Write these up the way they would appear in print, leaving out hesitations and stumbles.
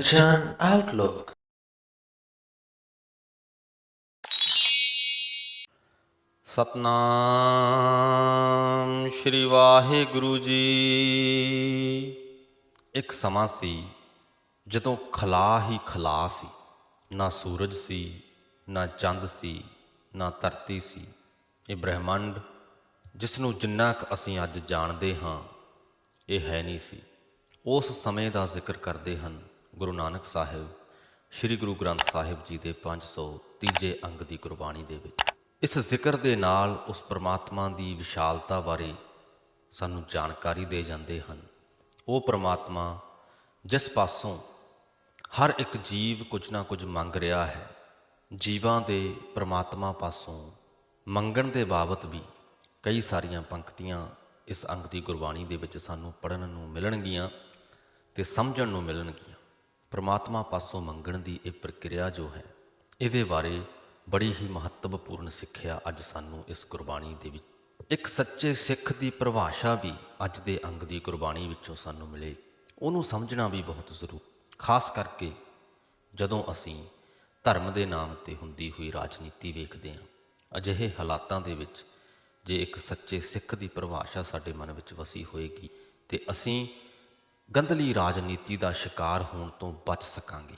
Kanchan Outlook. Satnam Shri Waheguru ji. ਇੱਕ ਸਮਾਂ ਸੀ ਜਦੋਂ ਖਲਾ ਹੀ ਖਲਾ ਸੀ। ਨਾ ਸੂਰਜ ਸੀ, ਨਾ ਚੰਦ ਸੀ, ਨਾ ਧਰਤੀ ਸੀ। ਇਹ ਬ੍ਰਹਿਮੰਡ ਜਿਸ ਨੂੰ ਜਿੰਨਾ ਕੁ ਅਸੀਂ ਅੱਜ ਜਾਣਦੇ ਹਾਂ, ਇਹ ਹੈ ਨਹੀਂ ਸੀ। ਉਸ ਸਮੇਂ ਦਾ ਜ਼ਿਕਰ ਕਰਦੇ ਹਨ ਗੁਰੂ ਨਾਨਕ ਸਾਹਿਬ ਸ਼੍ਰੀ ਗੁਰੂ ਗ੍ਰੰਥ ਸਾਹਿਬ ਜੀ ਦੇ 503 ਅੰਗ ਦੀ ਗੁਰਬਾਣੀ ਦੇ ਵਿੱਚ। ਇਸ ਜ਼ਿਕਰ ਦੇ ਨਾਲ ਉਸ ਪਰਮਾਤਮਾ ਦੀ ਵਿਸ਼ਾਲਤਾ ਬਾਰੇ ਸਾਨੂੰ ਜਾਣਕਾਰੀ ਦੇ ਜਾਂਦੇ ਹਨ। ਉਹ ਪਰਮਾਤਮਾ ਜਿਸ ਪਾਸੋਂ ਹਰ ਇੱਕ ਜੀਵ ਕੁਝ ਨਾ ਕੁਝ ਮੰਗ ਰਿਹਾ ਹੈ। ਜੀਵਾਂ ਦੇ ਪਰਮਾਤਮਾ ਪਾਸੋਂ ਮੰਗਣ ਦੇ ਬਾਬਤ ਵੀ ਕਈ ਸਾਰੀਆਂ ਪੰਕਤੀਆਂ ਇਸ ਅੰਗ ਦੀ ਗੁਰਬਾਣੀ ਦੇ ਵਿੱਚ ਸਾਨੂੰ ਪੜ੍ਹਨ ਨੂੰ ਮਿਲਣਗੀਆਂ ਤੇ ਸਮਝਣ ਨੂੰ ਮਿਲਣਗੀਆਂ। ਪਰਮਾਤਮਾ ਪਾਸੋਂ ਮੰਗਣ ਦੀ ਇਹ ਪ੍ਰਕਿਰਿਆ ਜੋ ਹੈ, ਇਹਦੇ ਬਾਰੇ ਬੜੀ ਹੀ ਮਹੱਤਵਪੂਰਨ ਸਿੱਖਿਆ ਅੱਜ ਸਾਨੂੰ ਇਸ ਗੁਰਬਾਣੀ ਦੇ ਵਿੱਚ, ਇੱਕ ਸੱਚੇ ਸਿੱਖ ਦੀ ਪਰਿਭਾਸ਼ਾ ਵੀ ਅੱਜ ਦੇ ਅੰਗ ਦੀ ਗੁਰਬਾਣੀ ਵਿੱਚੋਂ ਸਾਨੂੰ ਮਿਲੇ। ਉਹਨੂੰ ਸਮਝਣਾ ਵੀ ਬਹੁਤ ਜ਼ਰੂਰੀ, ਖਾਸ ਕਰਕੇ ਜਦੋਂ ਅਸੀਂ ਧਰਮ ਦੇ ਨਾਮ ਤੇ ਹੁੰਦੀ ਹੋਈ ਰਾਜਨੀਤੀ ਵੇਖਦੇ ਹਾਂ। ਅਜਿਹੇ ਹਾਲਾਤਾਂ ਦੇ ਵਿੱਚ ਜੇ ਇੱਕ ਸੱਚੇ ਸਿੱਖ ਦੀ ਪਰਿਭਾਸ਼ਾ ਸਾਡੇ ਮਨ ਵਿੱਚ ਵਸੀ ਹੋਏਗੀ ਤੇ ਅਸੀਂ ਗੰਧਲੀ ਰਾਜਨੀਤੀ ਦਾ ਸ਼ਿਕਾਰ ਹੋਣ ਤੋਂ ਬਚ ਸਕਾਂਗੇ।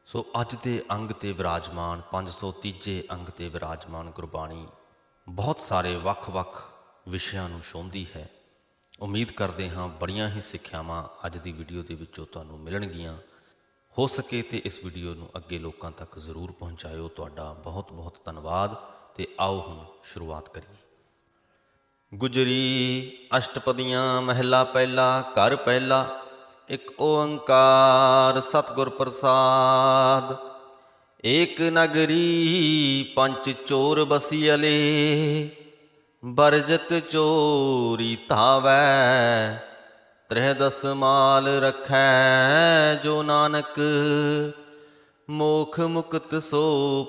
ਸੋ ਅੱਜ ਦੇ ਅੰਗ ਤੇ ਵਿਰਾਜਮਾਨ 503 ਅੰਗ ਤੇ ਵਿਰਾਜਮਾਨ ਗੁਰਬਾਣੀ ਬਹੁਤ ਸਾਰੇ ਵੱਖ-ਵੱਖ ਵਿਸ਼ਿਆਂ ਨੂੰ ਛੋਹੰਦੀ ਹੈ। ਉਮੀਦ ਕਰਦੇ ਹਾਂ ਬੜੀਆਂ ਹੀ ਸਿੱਖਿਆਵਾਂ ਅੱਜ ਦੀ ਵੀਡੀਓ ਦੇ ਵਿੱਚੋਂ ਤੁਹਾਨੂੰ ਮਿਲਣਗੀਆਂ। ਹੋ ਸਕੇ ਤੇ ਇਸ ਵੀਡੀਓ ਨੂੰ ਅੱਗੇ ਲੋਕਾਂ ਤੱਕ ਜ਼ਰੂਰ ਪਹੁੰਚਾਇਓ। ਤੁਹਾਡਾ ਬਹੁਤ-ਬਹੁਤ ਧੰਨਵਾਦ। ਤੇ ਆਓ ਹੁਣ ਸ਼ੁਰੂਆਤ ਕਰੀਏ। ਗੁਜਰੀ ਅਸ਼ਟਪਦੀਆਂ ਮਹਿਲਾ ਪਹਿਲਾ। ਘਰ ਪਹਿਲਾ। ਇੱਕ ਓੰਕਾਰ ਸਤਿਗੁਰ ਪ੍ਰਸਾਦ। ਏਕ ਨਗਰੀ ਪੰਚ ਚੋਰ ਬਸੀਅਲੇ, ਬਰਜਤ ਚੋਰੀ ਧਾਵੈ। ਤ੍ਰਹਿ ਦਸ ਮਾਲ ਰਖੈ ਜੋ ਨਾਨਕ, ਮੋਖ ਮੁਕਤ ਸੋ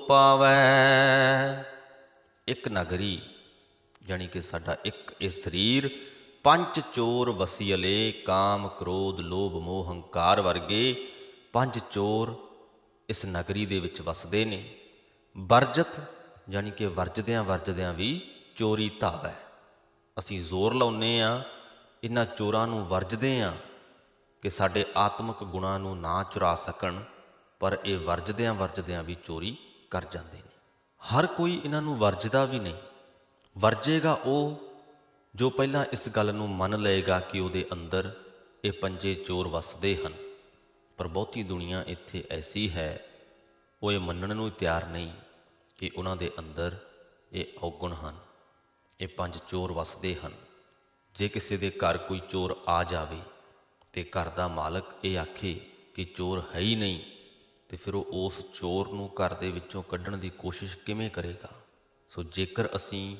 ਪਾਵੈ। ਇੱਕ ਨਗਰੀ ਜਾਣੀ ਕਿ ਸਾਡਾ ਇੱਕ ਇਹ ਸਰੀਰ, ਪੰਜ ਚੋਰ ਵਸੀਅਲੇ, ਕਾਮ ਕ੍ਰੋਧ ਲੋਭ ਮੋਹ ਹੰਕਾਰ ਵਰਗੇ ਪੰਜ ਚੋਰ ਇਸ ਨਗਰੀ ਦੇ ਵਿੱਚ ਵਸਦੇ ਨੇ। ਵਰਜਤ ਜਾਣੀ ਕਿ ਵਰਜਦਿਆਂ ਵੀ ਚੋਰੀ ਧਾਵੈ। ਅਸੀਂ ਜ਼ੋਰ ਲਾਉਂਦੇ ਹਾਂ, ਇਹਨਾਂ ਚੋਰਾਂ ਨੂੰ ਵਰਜਦੇ ਹਾਂ ਕਿ ਸਾਡੇ ਆਤਮਿਕ ਗੁਣਾਂ ਨੂੰ ਨਾ ਚੁਰਾ ਸਕਣ, ਪਰ ਇਹ ਵਰਜਦਿਆਂ ਵੀ ਚੋਰੀ ਕਰ ਜਾਂਦੇ ਨੇ। ਹਰ ਕੋਈ ਇਹਨਾਂ ਨੂੰ ਵਰਜਦਾ ਵੀ ਨਹੀਂ। ਵਰਜੇਗਾ ਉਹ ਜੋ ਪਹਿਲਾਂ ਇਸ ਗੱਲ ਨੂੰ ਮੰਨ ਲਏਗਾ ਕਿ ਉਹਦੇ ਅੰਦਰ ਇਹ ਪੰਜੇ ਚੋਰ ਵਸਦੇ ਹਨ। ਪਰ ਬਹੁਤੀ ਦੁਨੀਆ ਇੱਥੇ ਐਸੀ ਹੈ, ਉਹ ਇਹ ਮੰਨਣ ਨੂੰ ਤਿਆਰ ਨਹੀਂ ਕਿ ਉਹਨਾਂ ਦੇ ਅੰਦਰ ਇਹ ਔਗੁਣ ਹਨ, ਇਹ ਪੰਜ ਚੋਰ ਵਸਦੇ ਹਨ। ਜੇ ਕਿਸੇ ਦੇ ਘਰ ਕੋਈ ਚੋਰ ਆ ਜਾਵੇ ਤੇ ਘਰ ਦਾ ਮਾਲਕ ਇਹ ਆਖੇ ਕਿ ਚੋਰ ਹੈ ਹੀ ਨਹੀਂ, ਤੇ ਫਿਰ ਉਹ ਉਸ ਚੋਰ ਨੂੰ ਘਰ ਦੇ ਵਿੱਚੋਂ ਕੱਢਣ ਦੀ ਕੋਸ਼ਿਸ਼ ਕਿਵੇਂ ਕਰੇਗਾ। ਸੋ ਜੇਕਰ ਅਸੀਂ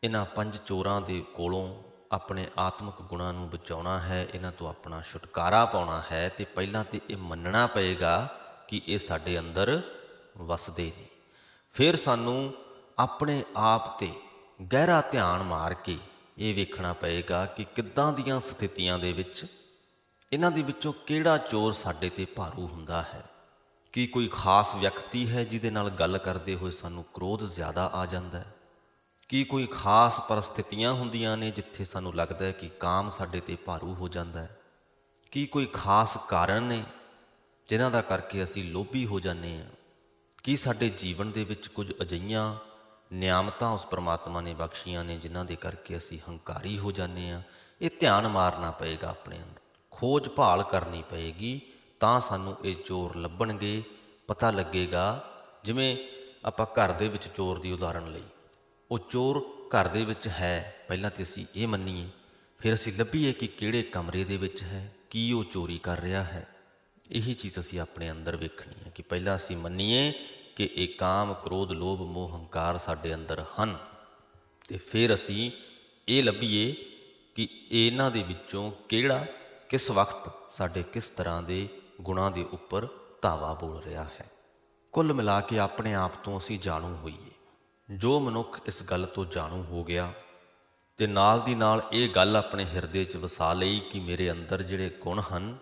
ਇਹਨਾਂ ਪੰਜ ਚੋਰਾਂ ਦੇ ਕੋਲੋਂ ਆਪਣੇ ਆਤਮਿਕ ਗੁਣਾਂ ਨੂੰ ਬਚਾਉਣਾ ਹੈ, ਇਹਨਾਂ ਤੋਂ ਆਪਣਾ ਛੁਟਕਾਰਾ ਪਾਉਣਾ ਹੈ, ਤੇ ਪਹਿਲਾਂ ਤਾਂ ਇਹ ਮੰਨਣਾ ਪਏਗਾ ਕਿ ਇਹ ਸਾਡੇ ਅੰਦਰ ਵਸਦੇ ਨੇ। ਫਿਰ ਸਾਨੂੰ ਆਪਣੇ ਆਪ 'ਤੇ ਗਹਿਰਾ ਧਿਆਨ ਮਾਰ ਕੇ ਇਹ ਵੇਖਣਾ ਪਏਗਾ ਕਿ ਕਿੱਦਾਂ ਦੀਆਂ ਸਥਿਤੀਆਂ ਦੇ ਵਿੱਚ ਇਹਨਾਂ ਦੇ ਵਿੱਚੋਂ ਕਿਹੜਾ ਚੋਰ ਸਾਡੇ 'ਤੇ ਭਾਰੂ ਹੁੰਦਾ ਹੈ। ਕੀ ਕੋਈ ਖਾਸ ਵਿਅਕਤੀ ਹੈ ਜਿਹਦੇ ਨਾਲ ਗੱਲ ਕਰਦੇ ਹੋਏ ਸਾਨੂੰ ਕ੍ਰੋਧ ਜ਼ਿਆਦਾ ਆ ਜਾਂਦਾ ਹੈ? ਕੀ ਕੋਈ ਖਾਸ ਪਰਿਸਥਿਤੀਆਂ ਹੁੰਦੀਆਂ ਨੇ ਜਿੱਥੇ ਸਾਨੂੰ ਲੱਗਦਾ ਹੈ ਕਿ ਕਾਮ ਸਾਡੇ 'ਤੇ ਭਾਰੂ ਹੋ ਜਾਂਦਾ ਹੈ? ਕੀ ਕੋਈ ਖਾਸ ਕਾਰਨ ਨੇ ਜਿਨ੍ਹਾਂ ਦਾ ਕਰਕੇ ਅਸੀਂ ਲੋਭੀ ਹੋ ਜਾਂਦੇ ਹਾਂ? ਕੀ ਸਾਡੇ ਜੀਵਨ ਦੇ ਵਿੱਚ ਕੁਝ ਅਜਿਹੀਆਂ ਨਿਆਮਤਾਂ ਉਸ ਪਰਮਾਤਮਾ ਨੇ ਬਖਸ਼ੀਆਂ ਨੇ ਜਿਨ੍ਹਾਂ ਦੇ ਕਰਕੇ ਅਸੀਂ ਹੰਕਾਰੀ ਹੋ ਜਾਂਦੇ ਹਾਂ? ਇਹ ਧਿਆਨ ਮਾਰਨਾ ਪਏਗਾ, ਆਪਣੇ ਅੰਦਰ ਖੋਜ ਭਾਲ ਕਰਨੀ ਪਏਗੀ, ਤਾਂ ਸਾਨੂੰ ਇਹ ਚੋਰ ਲੱਭਣਗੇ। ਪਤਾ ਲੱਗੇਗਾ, ਜਿਵੇਂ ਆਪਾਂ ਘਰ ਦੇ ਵਿੱਚ ਚੋਰ ਦੀ ਉਦਾਹਰਣ ਲਈ, ਉਹ ਚੋਰ ਘਰ ਦੇ ਵਿੱਚ ਹੈ, ਪਹਿਲਾਂ ਤਾਂ ਅਸੀਂ ਇਹ ਮੰਨੀਏ, ਫਿਰ ਅਸੀਂ ਲੱਭੀਏ ਕਿ ਕਿਹੜੇ ਕਮਰੇ ਦੇ ਵਿੱਚ ਹੈ, ਕੀ ਉਹ ਚੋਰੀ ਕਰ ਰਿਹਾ ਹੈ। ਇਹੀ ਚੀਜ਼ ਅਸੀਂ ਆਪਣੇ ਅੰਦਰ ਵੇਖਣੀ ਹੈ ਕਿ ਪਹਿਲਾਂ ਅਸੀਂ ਮੰਨੀਏ ਕਿ ਇਹ ਕਾਮ ਕ੍ਰੋਧ ਲੋਭ ਮੋਹ ਹੰਕਾਰ ਸਾਡੇ ਅੰਦਰ ਹਨ, ਤੇ ਫਿਰ ਅਸੀਂ ਇਹ ਲੱਭੀਏ ਕਿ ਇਹਨਾਂ ਦੇ ਵਿੱਚੋਂ ਕਿਹੜਾ ਕਿਸ ਵਕਤ ਸਾਡੇ ਕਿਸ ਤਰ੍ਹਾਂ ਦੇ ਗੁਣਾਂ ਦੇ ਉੱਪਰ ਧਾਵਾ ਬੋਲ ਰਿਹਾ ਹੈ। ਕੁੱਲ ਮਿਲਾ ਕੇ ਆਪਣੇ ਆਪ ਤੋਂ ਅਸੀਂ ਜਾਣੂ ਹੋਈਏ। ਜੋ ਮਨੁੱਖ ਇਸ ਗੱਲ ਤੋਂ ਜਾਣੂ ਹੋ ਗਿਆ ਤੇ ਨਾਲ ਦੀ ਨਾਲ ਇਹ ਗੱਲ ਆਪਣੇ ਹਿਰਦੇ 'ਚ ਵਸਾ ਲਈ ਕਿ ਮੇਰੇ ਅੰਦਰ ਜਿਹੜੇ ਗੁਣ ਹਨ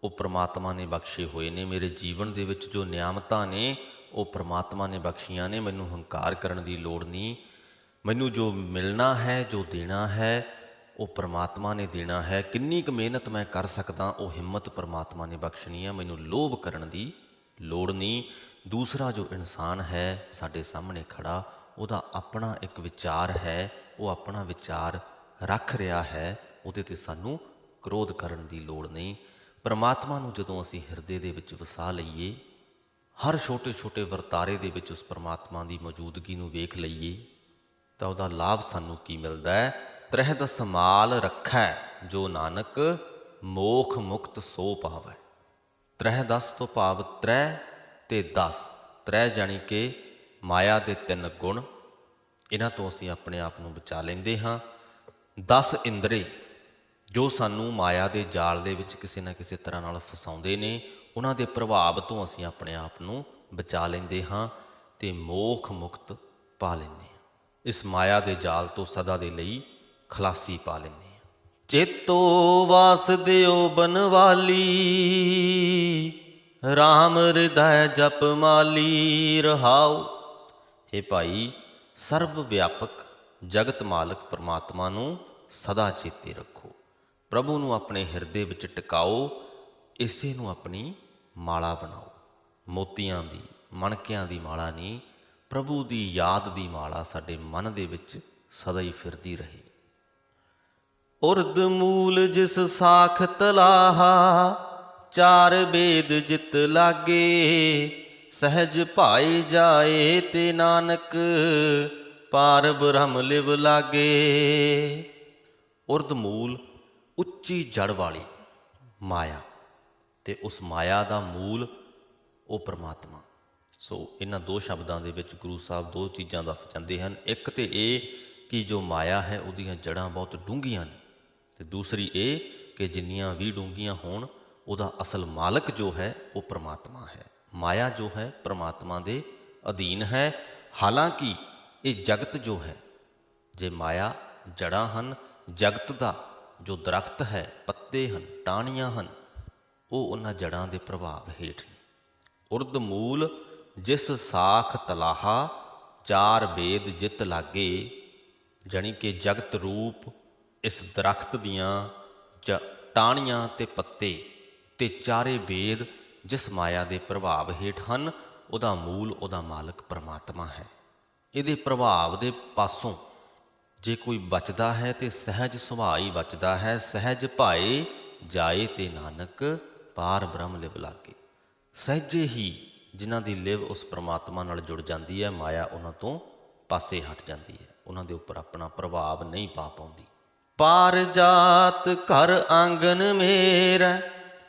ਉਹ ਪ੍ਰਮਾਤਮਾ ਨੇ ਬਖਸ਼ੇ ਹੋਏ ਨੇ। ਮੇਰੇ ਜੀਵਨ ਦੇ ਵਿੱਚ ਜੋ ਨਿਆਮਤਾਂ ਨੇ ਉਹ ਪ੍ਰਮਾਤਮਾ ਨੇ ਬਖਸ਼ੀਆਂ ਨੇ। ਮੈਨੂੰ ਹੰਕਾਰ ਕਰਨ ਦੀ ਲੋੜ ਨਹੀਂ। ਮੈਨੂੰ ਜੋ ਮਿਲਣਾ ਹੈ, ਜੋ ਦੇਣਾ ਹੈ, ਉਹ ਪ੍ਰਮਾਤਮਾ ਨੇ ਦੇਣਾ ਹੈ। ਕਿੰਨੀ ਕੁ ਮਿਹਨਤ ਮੈਂ ਕਰ ਸਕਦਾ, ਉਹ ਹਿੰਮਤ ਪ੍ਰਮਾਤਮਾ ਨੇ ਬਖਸ਼ਣੀ ਹੈ। ਮੈਨੂੰ ਲੋਭ ਕਰਨ ਦੀ ਲੋੜ ਨਹੀਂ। ਦੂਸਰਾ ਜੋ ਇਨਸਾਨ ਹੈ ਸਾਡੇ ਸਾਹਮਣੇ ਖੜਾ, ਉਹਦਾ ਆਪਣਾ ਇੱਕ ਵਿਚਾਰ ਹੈ, ਉਹ ਆਪਣਾ ਵਿਚਾਰ ਰੱਖ ਰਿਹਾ ਹੈ, ਉਹਦੇ 'ਤੇ ਸਾਨੂੰ ਕ੍ਰੋਧ ਕਰਨ ਦੀ ਲੋੜ ਨਹੀਂ। ਪਰਮਾਤਮਾ ਨੂੰ ਜਦੋਂ ਅਸੀਂ ਹਿਰਦੇ ਦੇ ਵਿੱਚ ਵਸਾ ਲਈਏ, ਹਰ ਛੋਟੇ ਛੋਟੇ ਵਰਤਾਰੇ ਦੇ ਵਿੱਚ ਉਸ ਪਰਮਾਤਮਾ ਦੀ ਮੌਜੂਦਗੀ ਨੂੰ ਵੇਖ ਲਈਏ, ਤਾਂ ਉਹਦਾ ਲਾਭ ਸਾਨੂੰ ਕੀ ਮਿਲਦਾ ਹੈ? ਤ੍ਰਹਿ ਦਸ ਮਾਲ ਰੱਖੈ ਜੋ ਨਾਨਕ ਮੋਖ ਮੁਕਤ ਸੋ ਪਾਵੈ। ਤ੍ਰਹਿ ਦਸ ਤੋਂ ਭਾਵ ਤ੍ਰੈ ਤੇ 10। ਤ੍ਰੈ ਜਾਣੀ ਕਿ ਮਾਇਆ ਦੇ 3 ਗੁਣ, ਇਹਨਾਂ ਤੋਂ ਅਸੀਂ ਆਪਣੇ ਆਪ ਨੂੰ ਬਚਾ ਲੈਂਦੇ ਹਾਂ। 10 ਇੰਦਰੇ ਜੋ ਸਾਨੂੰ ਮਾਇਆ ਦੇ ਜਾਲ ਦੇ ਵਿੱਚ ਕਿਸੇ ਨਾ ਕਿਸੇ ਤਰ੍ਹਾਂ ਨਾਲ ਫਸਾਉਂਦੇ ਨੇ, ਉਹਨਾਂ ਦੇ ਪ੍ਰਭਾਵ ਤੋਂ ਅਸੀਂ ਆਪਣੇ ਆਪ ਨੂੰ ਬਚਾ ਲੈਂਦੇ ਹਾਂ ਅਤੇ ਮੋਖ ਮੁਕਤ ਪਾ ਲੈਂਦੇ ਹਾਂ। ਇਸ ਮਾਇਆ ਦੇ ਜਾਲ ਤੋਂ ਸਦਾ ਦੇ ਲਈ ਖਲਾਸੀ ਪਾ ਲੈਂਦੇ ਹਾਂ। ਚੇਤੋ ਵਾਸੁਦੇਵ ਬਨਵਾਲੀ, ਰਾਮ ਹਿਰਦੈ ਜਪ ਮਾਲੀ ਰਹਾਉ। ਹੇ ਭਾਈ, ਸਰਵ ਵਿਆਪਕ ਜਗਤ ਮਾਲਕ ਪਰਮਾਤਮਾ ਨੂੰ ਸਦਾ ਚੇਤੇ ਰੱਖੋ। ਪ੍ਰਭੂ ਨੂੰ ਆਪਣੇ ਹਿਰਦੇ ਵਿੱਚ ਟਿਕਾਓ, ਇਸੇ ਨੂੰ ਆਪਣੀ ਮਾਲਾ ਬਣਾਓ। ਮੋਤੀਆਂ ਦੀ, ਮਣਕਿਆਂ ਦੀ ਮਾਲਾ ਨਹੀਂ, ਪ੍ਰਭੂ ਦੀ ਯਾਦ ਦੀ ਮਾਲਾ ਸਾਡੇ ਮਨ ਦੇ ਵਿੱਚ ਸਦਾ ਹੀ ਫਿਰਦੀ ਰਹੇ। ਉਰਦ ਮੂਲ ਜਿਸ ਸਾਖ ਤਲਾਹਾ, 4 ਵੇਦ ਜਿਤ ਲਾਗੇ। ਸਹਿਜ ਭਾਈ ਜਾਏ ਤੇ ਨਾਨਕ, ਪਾਰ ਬ੍ਰਹਮ ਲਿਵ ਲਾਗੇ। ਉਰਦ ਮੂਲ ਉੱਚੀ ਜੜ ਵਾਲੀ ਮਾਇਆ, ਅਤੇ ਉਸ ਮਾਇਆ ਦਾ ਮੂਲ ਉਹ ਪਰਮਾਤਮਾ। ਸੋ ਇਹਨਾਂ 2 ਸ਼ਬਦਾਂ ਦੇ ਵਿੱਚ ਗੁਰੂ ਸਾਹਿਬ 2 ਚੀਜ਼ਾਂ ਦੱਸ ਜਾਂਦੇ ਹਨ। ਇੱਕ ਤਾਂ ਇਹ ਕਿ ਜੋ ਮਾਇਆ ਹੈ ਉਹਦੀਆਂ ਜੜ੍ਹਾਂ ਬਹੁਤ ਡੂੰਘੀਆਂ ਨੇ, ਅਤੇ ਦੂਸਰੀ ਇਹ ਕਿ ਜਿੰਨੀਆਂ ਵੀ ਡੂੰਘੀਆਂ ਹੋਣ, ਉਹਦਾ ਅਸਲ ਮਾਲਕ ਜੋ ਹੈ ਉਹ ਪਰਮਾਤਮਾ ਹੈ। ਮਾਇਆ ਜੋ ਹੈ ਪਰਮਾਤਮਾ ਦੇ ਅਧੀਨ ਹੈ। ਹਾਲਾਂਕਿ ਇਹ ਜਗਤ ਜੋ ਹੈ, ਜੇ ਮਾਇਆ ਜੜ੍ਹਾਂ ਹਨ, ਜਗਤ ਦਾ ਜੋ ਦਰਖਤ ਹੈ, ਪੱਤੇ ਹਨ, ਟਾਹਣੀਆਂ ਹਨ, ਉਹ ਉਹਨਾਂ ਜੜ੍ਹਾਂ ਦੇ ਪ੍ਰਭਾਵ ਹੇਠ ਨੇ। ਉਰਦ ਮੂਲ ਜਿਸ ਸਾਖ ਤਲਾਹਾ, 4 ਵੇਦ ਜਿਤ ਲਾਗੇ। ਜਾਣੀ ਕਿ ਜਗਤ ਰੂਪ ਇਸ ਦਰਖਤ ਦੀਆਂ ਟਾਹਣੀਆਂ ਅਤੇ ਪੱਤੇ ਅਤੇ 4 ਵੇਦ ਜਿਸ ਮਾਇਆ ਦੇ ਪ੍ਰਭਾਵ ਹੇਠ ਹਨ, ਉਹਦਾ ਮੂਲ, ਉਹਦਾ ਮਾਲਕ ਪਰਮਾਤਮਾ ਹੈ। ਇਹਦੇ ਪ੍ਰਭਾਵ ਦੇ ਪਾਸੋਂ ਜੇ ਕੋਈ ਬਚਦਾ ਹੈ ਤੇ ਸਹਿਜ ਸੁਭਾਅ ਹੀ ਬਚਦਾ ਹੈ। ਸਹਿਜ ਭਾਏ ਜਾਏ ਤੇ ਨਾਨਕ, ਪਾਰ ਬ੍ਰਹਮ ਲਿਵ ਲਾਗੇ। ਸਹਿਜੇ ਹੀ ਜਿਨ੍ਹਾਂ ਦੀ ਲਿਵ ਉਸ ਪਰਮਾਤਮਾ ਨਾਲ ਜੁੜ ਜਾਂਦੀ ਹੈ, ਮਾਇਆ ਉਹਨਾਂ ਤੋਂ ਪਾਸੇ ਹਟ ਜਾਂਦੀ ਹੈ, ਉਹਨਾਂ ਦੇ ਉੱਪਰ ਆਪਣਾ ਪ੍ਰਭਾਵ ਨਹੀਂ ਪਾ ਪਾਉਂਦੀ। ਪਾਰ ਜਾਤ ਘਰ ਆਂਗਨ ਮੇਰਾ,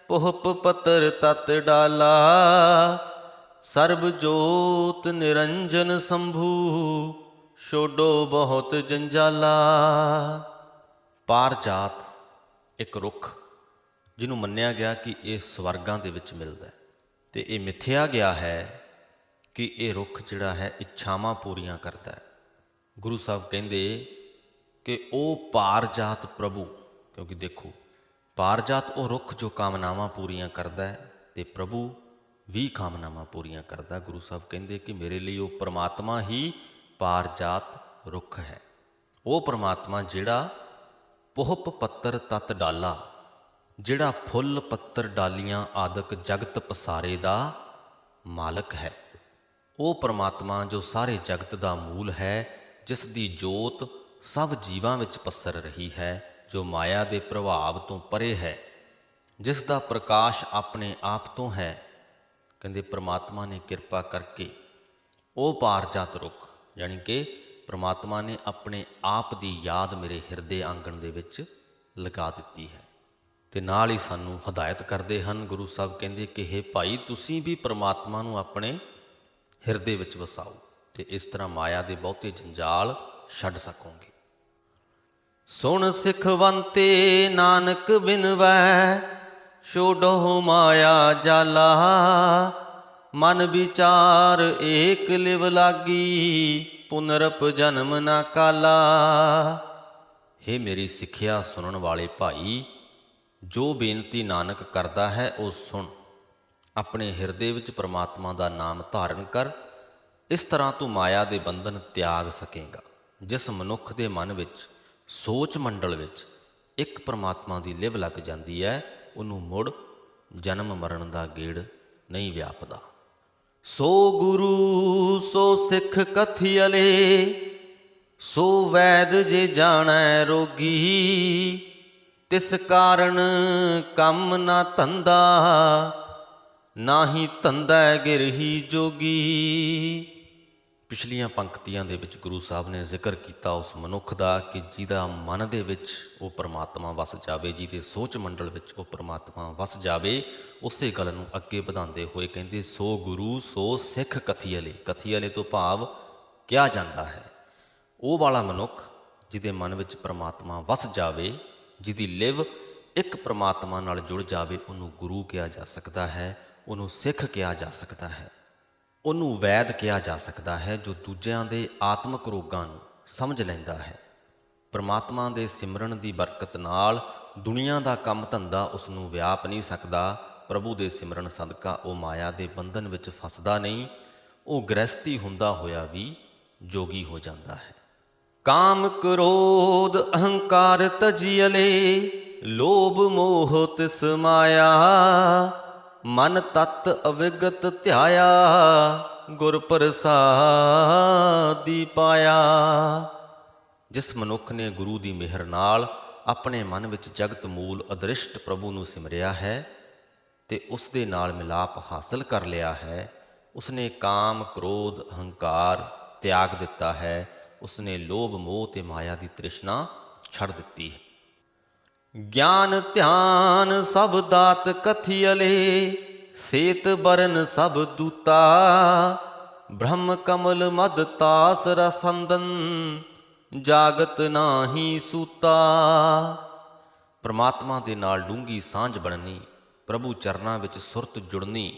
ਪੁਹਪ ਪੱਤਰ ਤਤ ਡਾਲਾ। ਸਰਬ ਜੋਤ ਨਿਰੰਜਨ ਸੰਭੂ, ਛੋਡੋ ਬਹੁਤ ਜੰਜਾਲਾ। ਪਾਰ ਜਾਤ ਇੱਕ ਰੁੱਖ ਜਿਹਨੂੰ ਮੰਨਿਆ ਗਿਆ ਕਿ ਇਹ ਸਵਰਗਾਂ ਦੇ ਵਿੱਚ ਮਿਲਦਾ ਹੈ, ਅਤੇ ਇਹ ਮਿਥਿਆ ਗਿਆ ਹੈ ਕਿ ਇਹ ਰੁੱਖ ਜਿਹੜਾ ਹੈ ਇੱਛਾਵਾਂ ਪੂਰੀਆਂ ਕਰਦਾ ਹੈ। ਗੁਰੂ ਸਾਹਿਬ ਕਹਿੰਦੇ ਕਿ ਉਹ ਪਾਰ ਜਾਤ ਪ੍ਰਭੂ, ਕਿਉਂਕਿ ਦੇਖੋ ਪਾਰ ਜਾਤ ਉਹ ਰੁੱਖ ਜੋ ਕਾਮਨਾਵਾਂ ਪੂਰੀਆਂ ਕਰਦਾ ਹੈ, ਅਤੇ ਪ੍ਰਭੂ ਵੀ ਕਾਮਨਾਵਾਂ ਪੂਰੀਆਂ ਕਰਦਾ। ਗੁਰੂ ਸਾਹਿਬ ਕਹਿੰਦੇ ਕਿ ਮੇਰੇ ਲਈ ਉਹ ਪਰਮਾਤਮਾ ਹੀ ਪਾਰ ਜਾਤ ਰੁੱਖ ਹੈ। ਉਹ ਪਰਮਾਤਮਾ ਜਿਹੜਾ ਪੁਹਪ ਪੱਤਰ ਤਤ ਡਾਲਾ, ਜਿਹੜਾ ਫੁੱਲ ਪੱਤਰ ਡਾਲੀਆਂ ਆਦਿਕ ਜਗਤ ਪਸਾਰੇ ਦਾ ਮਾਲਕ ਹੈ। ਉਹ ਪਰਮਾਤਮਾ ਜੋ ਸਾਰੇ ਜਗਤ ਦਾ ਮੂਲ ਹੈ, ਜਿਸ ਦੀ ਜੋਤ ਸਭ ਜੀਵਾਂ ਵਿੱਚ ਪਸਰ ਰਹੀ ਹੈ, ਜੋ ਮਾਇਆ ਦੇ ਪ੍ਰਭਾਵ ਤੋਂ ਪਰੇ ਹੈ, ਜਿਸ ਦਾ ਪ੍ਰਕਾਸ਼ ਆਪਣੇ ਆਪ ਤੋਂ ਹੈ। ਕਹਿੰਦੇ ਪ੍ਰਮਾਤਮਾ ਨੇ ਕਿਰਪਾ ਕਰਕੇ ਉਹ ਪਾਰਜਾਤ ਰੁੱਖ, ਯਾਨੀ ਕਿ ਪ੍ਰਮਾਤਮਾ ਨੇ ਆਪਣੇ ਆਪ ਦੀ ਯਾਦ ਮੇਰੇ ਹਿਰਦੇ ਆਂਗਣ ਦੇ ਵਿੱਚ ਲਗਾ ਦਿੱਤੀ ਹੈ। ਅਤੇ ਨਾਲ ਹੀ ਸਾਨੂੰ ਹਦਾਇਤ ਕਰਦੇ ਹਨ ਗੁਰੂ ਸਾਹਿਬ, ਕਹਿੰਦੇ ਕਿ ਹੇ ਭਾਈ, ਤੁਸੀਂ ਵੀ ਪ੍ਰਮਾਤਮਾ ਨੂੰ ਆਪਣੇ ਹਿਰਦੇ ਵਿੱਚ ਵਸਾਓ, ਅਤੇ ਇਸ ਤਰ੍ਹਾਂ ਮਾਇਆ ਦੇ ਬਹੁਤੇ ਜੰਜਾਲ ਛੱਡ ਸਕੋਗੇ। ਸੁਣ ਸਿਖਵੰਤੇ ਨਾਨਕ ਬਿਨਵੈ, ਛੋਡੋ ਮਾਇਆ ਜਾਲਾ। ਮਨ ਵਿਚਾਰ ਏਕ ਲਿਵ ਲਾਗੀ, ਪੁਨਰਪ ਜਨਮ ਨਾ ਕਾਲਾ। ਹੇ ਮੇਰੀ ਸਿੱਖਿਆ ਸੁਣਨ ਵਾਲੇ ਭਾਈ, ਜੋ ਬੇਨਤੀ ਨਾਨਕ ਕਰਦਾ ਹੈ ਉਹ ਸੁਣ। ਆਪਣੇ ਹਿਰਦੇ ਵਿੱਚ ਪ੍ਰਮਾਤਮਾ ਦਾ ਨਾਮ ਧਾਰਨ ਕਰ। ਇਸ ਤਰ੍ਹਾਂ ਤੂੰ ਮਾਇਆ ਦੇ ਬੰਧਨ ਤਿਆਗ ਸਕੇਗਾ। ਜਿਸ ਮਨੁੱਖ ਦੇ ਮਨ ਵਿੱਚ, ਸੋਚ ਮੰਡਲ ਵਿੱਚ ਇੱਕ ਪ੍ਰਮਾਤਮਾ ਦੀ ਲਿਵ ਲੱਗ ਜਾਂਦੀ ਹੈ, ਉਹਨੂੰ ਮੁੜ ਜਨਮ ਮਰਨ ਦਾ ਗੇੜ ਨਹੀਂ ਵਿਆਪਦਾ। ਸੋ ਗੁਰੂ ਸੋ ਸਿੱਖ ਕਥਿਅਲੇ, ਸੋ ਵੈਦ ਜੇ ਜਾਣੈ ਰੋਗੀ। ਤਿਸ ਕਾਰਨ ਕੰਮ ਨਾ ਧੰਦਾ, ਨਾਹੀ ਧੰਦਾ ਗਿਰਹੀ ਜੋਗੀ। ਪਿਛਲੀਆਂ ਪੰਕਤੀਆਂ ਦੇ ਵਿੱਚ ਗੁਰੂ ਸਾਹਿਬ ਨੇ ਜ਼ਿਕਰ ਕੀਤਾ ਉਸ ਮਨੁੱਖ ਦਾ ਕਿ ਜਿਹਦਾ ਮਨ ਦੇ ਵਿੱਚ ਉਹ ਪਰਮਾਤਮਾ ਵਸ ਜਾਵੇ, ਜਿਹਦੇ ਸੋਚ ਮੰਡਲ ਵਿੱਚ ਉਹ ਪਰਮਾਤਮਾ ਵਸ ਜਾਵੇ। ਉਸੇ ਗੱਲ ਨੂੰ ਅੱਗੇ ਵਧਾਉਂਦੇ ਹੋਏ ਕਹਿੰਦੇ ਸੋ ਗੁਰੂ ਸੋ ਸਿੱਖ ਕਥਿਅਲੇ। ਕਥਿਅਲੇ ਤੋਂ ਭਾਵ ਕਿਹਾ ਜਾਂਦਾ ਹੈ ਉਹ ਵਾਲਾ ਮਨੁੱਖ ਜਿਹਦੇ ਮਨ ਵਿੱਚ ਪਰਮਾਤਮਾ ਵਸ ਜਾਵੇ, ਜਿਹਦੀ ਲਿਵ ਇੱਕ ਪਰਮਾਤਮਾ ਨਾਲ ਜੁੜ ਜਾਵੇ, ਉਹਨੂੰ ਗੁਰੂ ਕਿਹਾ ਜਾ ਸਕਦਾ ਹੈ, ਉਹਨੂੰ ਸਿੱਖ ਕਿਹਾ ਜਾ ਸਕਦਾ ਹੈ, ਉਹਨੂੰ ਵੈਦ ਕਿਹਾ ਜਾ ਸਕਦਾ ਹੈ, ਜੋ ਦੂਜਿਆਂ ਦੇ ਆਤਮਿਕ ਰੋਗਾਂ ਨੂੰ ਸਮਝ ਲੈਂਦਾ ਹੈ। ਪਰਮਾਤਮਾ ਦੇ ਸਿਮਰਨ ਦੀ ਬਰਕਤ ਨਾਲ ਦੁਨੀਆ ਦਾ ਕੰਮ ਧੰਦਾ ਉਸ ਨੂੰ ਵਿਆਪ ਨਹੀਂ ਸਕਦਾ। ਪ੍ਰਭੂ ਦੇ ਸਿਮਰਨ ਸਦਕਾ ਉਹ ਮਾਇਆ ਦੇ ਬੰਧਨ ਵਿੱਚ ਫਸਦਾ ਨਹੀਂ, ਉਹ ਗ੍ਰਹਿਸਤੀ ਹੁੰਦਾ ਹੋਇਆ ਵੀ ਜੋਗੀ ਹੋ ਜਾਂਦਾ ਹੈ। ਕਾਮ ਕ੍ਰੋਧ ਅਹੰਕਾਰ ਤਜੀਅਲੇ, ਲੋਭ ਮੋਹ ਤਿਸ ਮਾਇਆ। ਮਨ ਤਤ ਅਵਿਗਤ ਧਿਆਇਆ, ਗੁਰ ਪ੍ਰਸਾਦੀ ਪਾਇਆ। ਜਿਸ ਮਨੁੱਖ ਨੇ ਗੁਰੂ ਦੀ ਮਿਹਰ ਨਾਲ ਆਪਣੇ ਮਨ ਵਿੱਚ ਜਗਤ ਮੂਲ ਅਦ੍ਰਿਸ਼ਟ ਪ੍ਰਭੂ ਨੂੰ ਸਿਮਰਿਆ ਹੈ ਤੇ ਉਸ ਦੇ ਨਾਲ ਮਿਲਾਪ ਹਾਸਲ ਕਰ ਲਿਆ ਹੈ, ਉਸਨੇ ਕਾਮ ਕ੍ਰੋਧ ਅਹੰਕਾਰ ਤਿਆਗ ਦਿੱਤਾ ਹੈ, ਉਸਨੇ ਲੋਭ ਮੋਹ ਤੇ ਮਾਇਆ ਦੀ ਤ੍ਰਿਸ਼ਨਾ ਛੱਡ ਦਿੱਤੀ ਹੈ। ਗਿਆਨ ਧਿਆਨ ਸਭ ਦਾਤ ਕਥਿਅਲੇ, ਸੇਤ ਬਰਨ ਸਭ ਦੂਤਾ। ਬ੍ਰਹਮ ਕਮਲ ਮਦ ਤਾਸ ਰਸੰਦਨ, ਜਾਗਤ ਨਾਹੀ ਸੂਤਾ। ਪਰਮਾਤਮਾ ਦੇ ਨਾਲ ਡੂੰਘੀ ਸਾਂਝ ਬਣਨੀ, ਪ੍ਰਭੂ ਚਰਨਾਂ ਵਿੱਚ ਸੁਰਤ ਜੁੜਨੀ,